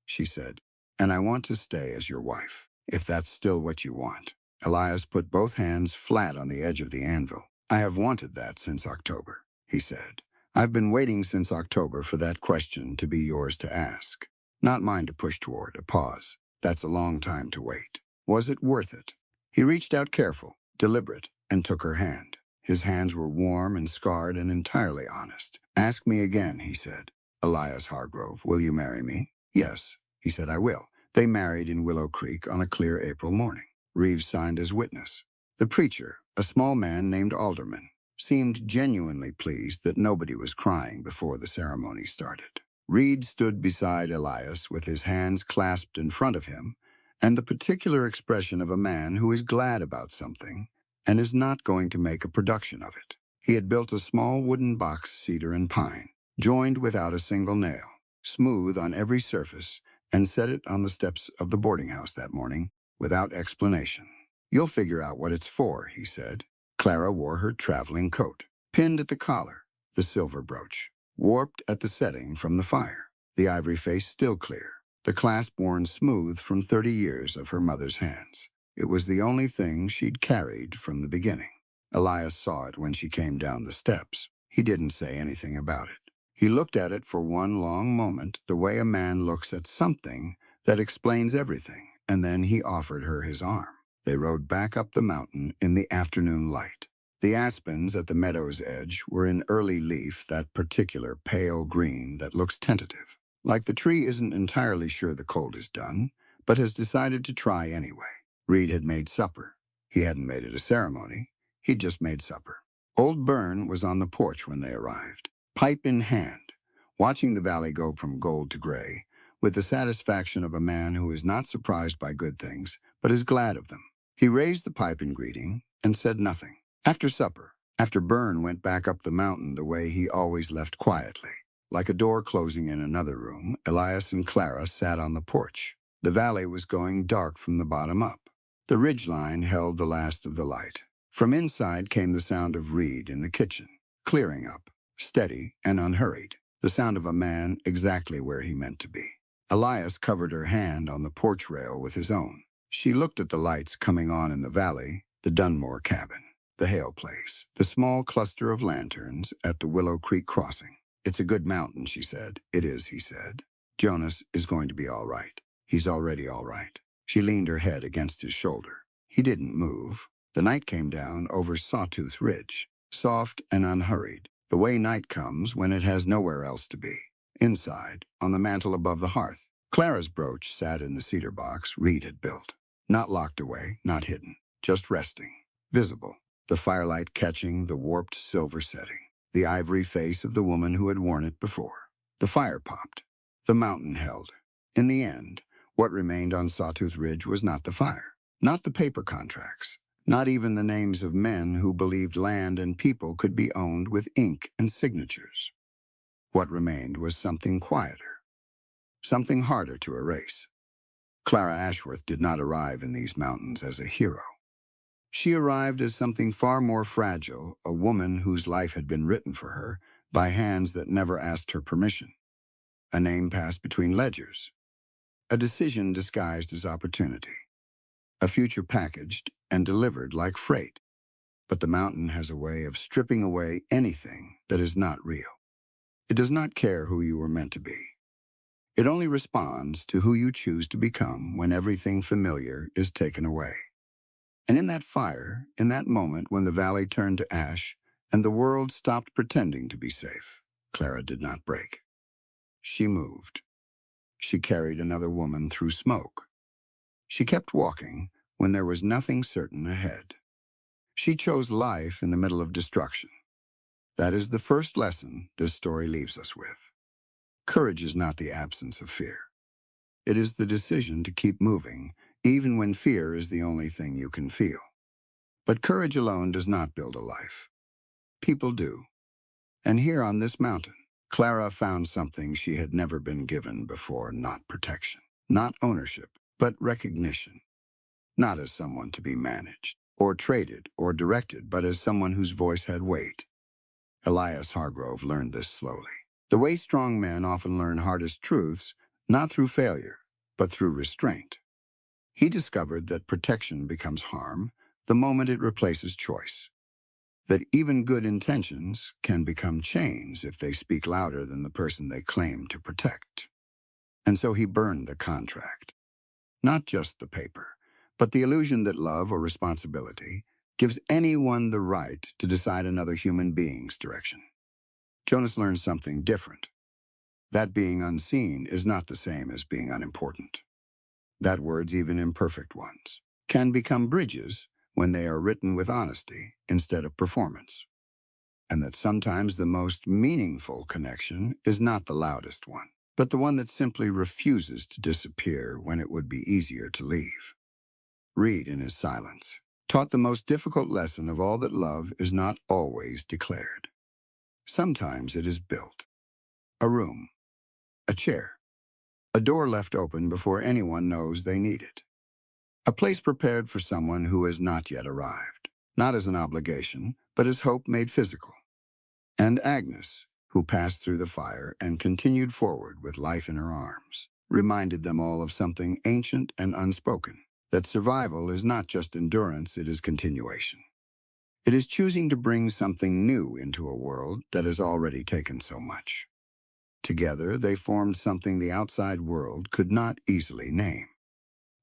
she said, and I want to stay as your wife, if that's still what you want. Elias put both hands flat on the edge of the anvil. I have wanted that since October, he said. I've been waiting since October for that question to be yours to ask. Not mine to push toward, a pause. That's a long time to wait. Was it worth it? He reached out careful, deliberate, and took her hand. His hands were warm and scarred and entirely honest. Ask me again, he said. Elias Hargrove, will you marry me? Yes, he said, I will. They married in Willow Creek on a clear April morning. Reeves signed as witness. The preacher, a small man named Alderman, seemed genuinely pleased that nobody was crying before the ceremony started. Reed stood beside Elias with his hands clasped in front of him, and the particular expression of a man who is glad about something and is not going to make a production of it. He had built a small wooden box, cedar and pine, joined without a single nail, smooth on every surface, and set it on the steps of the boarding house that morning without explanation. You'll figure out what it's for, he said. Clara wore her traveling coat, pinned at the collar, the silver brooch, warped at the setting from the fire, the ivory face still clear, the clasp worn smooth from 30 years of her mother's hands. It was the only thing she'd carried from the beginning. Elias saw it when she came down the steps. He didn't say anything about it. He looked at it for one long moment, the way a man looks at something that explains everything, and then he offered her his arm. They rode back up the mountain in the afternoon light. The aspens at the meadow's edge were in early leaf, that particular pale green that looks tentative. Like the tree isn't entirely sure the cold is done, but has decided to try anyway. Reed had made supper. He hadn't made it a ceremony. He'd just made supper. Old Byrne was on the porch when they arrived, pipe in hand, watching the valley go from gold to gray, with the satisfaction of a man who is not surprised by good things, but is glad of them. He raised the pipe in greeting and said nothing. After supper, after Byrne went back up the mountain the way he always left quietly, like a door closing in another room, Elias and Clara sat on the porch. The valley was going dark from the bottom up. The ridgeline held the last of the light. From inside came the sound of Reed in the kitchen, clearing up, steady and unhurried, the sound of a man exactly where he meant to be. Elias covered her hand on the porch rail with his own. She looked at the lights coming on in the valley, the Dunmore cabin, the Hale place, the small cluster of lanterns at the Willow Creek crossing. It's a good mountain, she said. It is, he said. Jonas is going to be all right. He's already all right. She leaned her head against his shoulder. He didn't move. The night came down over Sawtooth Ridge, soft and unhurried, the way night comes when it has nowhere else to be. Inside, on the mantel above the hearth, Clara's brooch sat in the cedar box Reed had built. Not locked away, not hidden, just resting, visible, the firelight catching the warped silver setting, the ivory face of the woman who had worn it before. The fire popped. The mountain held. In the end, what remained on Sawtooth Ridge was not the fire, not the paper contracts, not even the names of men who believed land and people could be owned with ink and signatures. What remained was something quieter, something harder to erase. Clara Ashworth did not arrive in these mountains as a hero. She arrived as something far more fragile, a woman whose life had been written for her by hands that never asked her permission. A name passed between ledgers, a decision disguised as opportunity, a future packaged and delivered like freight. But the mountain has a way of stripping away anything that is not real. It does not care who you were meant to be. It only responds to who you choose to become when everything familiar is taken away. And in that fire, in that moment when the valley turned to ash and the world stopped pretending to be safe, Clara did not break. She moved. She carried another woman through smoke. She kept walking when there was nothing certain ahead. She chose life in the middle of destruction. That is the first lesson this story leaves us with. Courage is not the absence of fear. It is the decision to keep moving, even when fear is the only thing you can feel. But courage alone does not build a life. People do. And here on this mountain, Clara found something she had never been given before, not protection, not ownership, but recognition. Not as someone to be managed, or traded, or directed, but as someone whose voice had weight. Elias Hargrove learned this slowly. The way strong men often learn hardest truths, not through failure, but through restraint. He discovered that protection becomes harm the moment it replaces choice. That even good intentions can become chains if they speak louder than the person they claim to protect. And so he burned the contract. Not just the paper, but the illusion that love or responsibility gives anyone the right to decide another human being's direction. Jonas learned something different. That being unseen is not the same as being unimportant. That words, even imperfect ones, can become bridges when they are written with honesty instead of performance. And that sometimes the most meaningful connection is not the loudest one, but the one that simply refuses to disappear when it would be easier to leave. Reed, in his silence, taught the most difficult lesson of all, that love is not always declared. Sometimes it is built. A room, a chair, a door left open before anyone knows they need it. A place prepared for someone who has not yet arrived, not as an obligation, but as hope made physical. And Agnes, who passed through the fire and continued forward with life in her arms, reminded them all of something ancient and unspoken, that survival is not just endurance, it is continuation. It is choosing to bring something new into a world that has already taken so much. Together, they formed something the outside world could not easily name.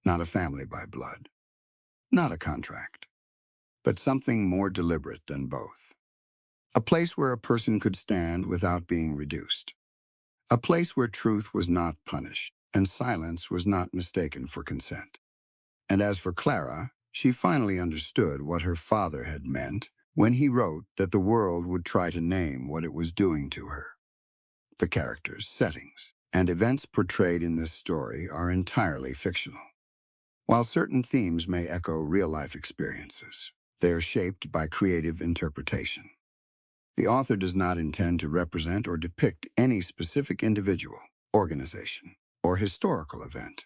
Not a family by blood, not a contract, but something more deliberate than both. A place where a person could stand without being reduced. A place where truth was not punished and silence was not mistaken for consent. And as for Clara, she finally understood what her father had meant when he wrote that the world would try to name what it was doing to her. The characters, settings, and events portrayed in this story are entirely fictional. While certain themes may echo real-life experiences, they are shaped by creative interpretation. The author does not intend to represent or depict any specific individual, organization, or historical event.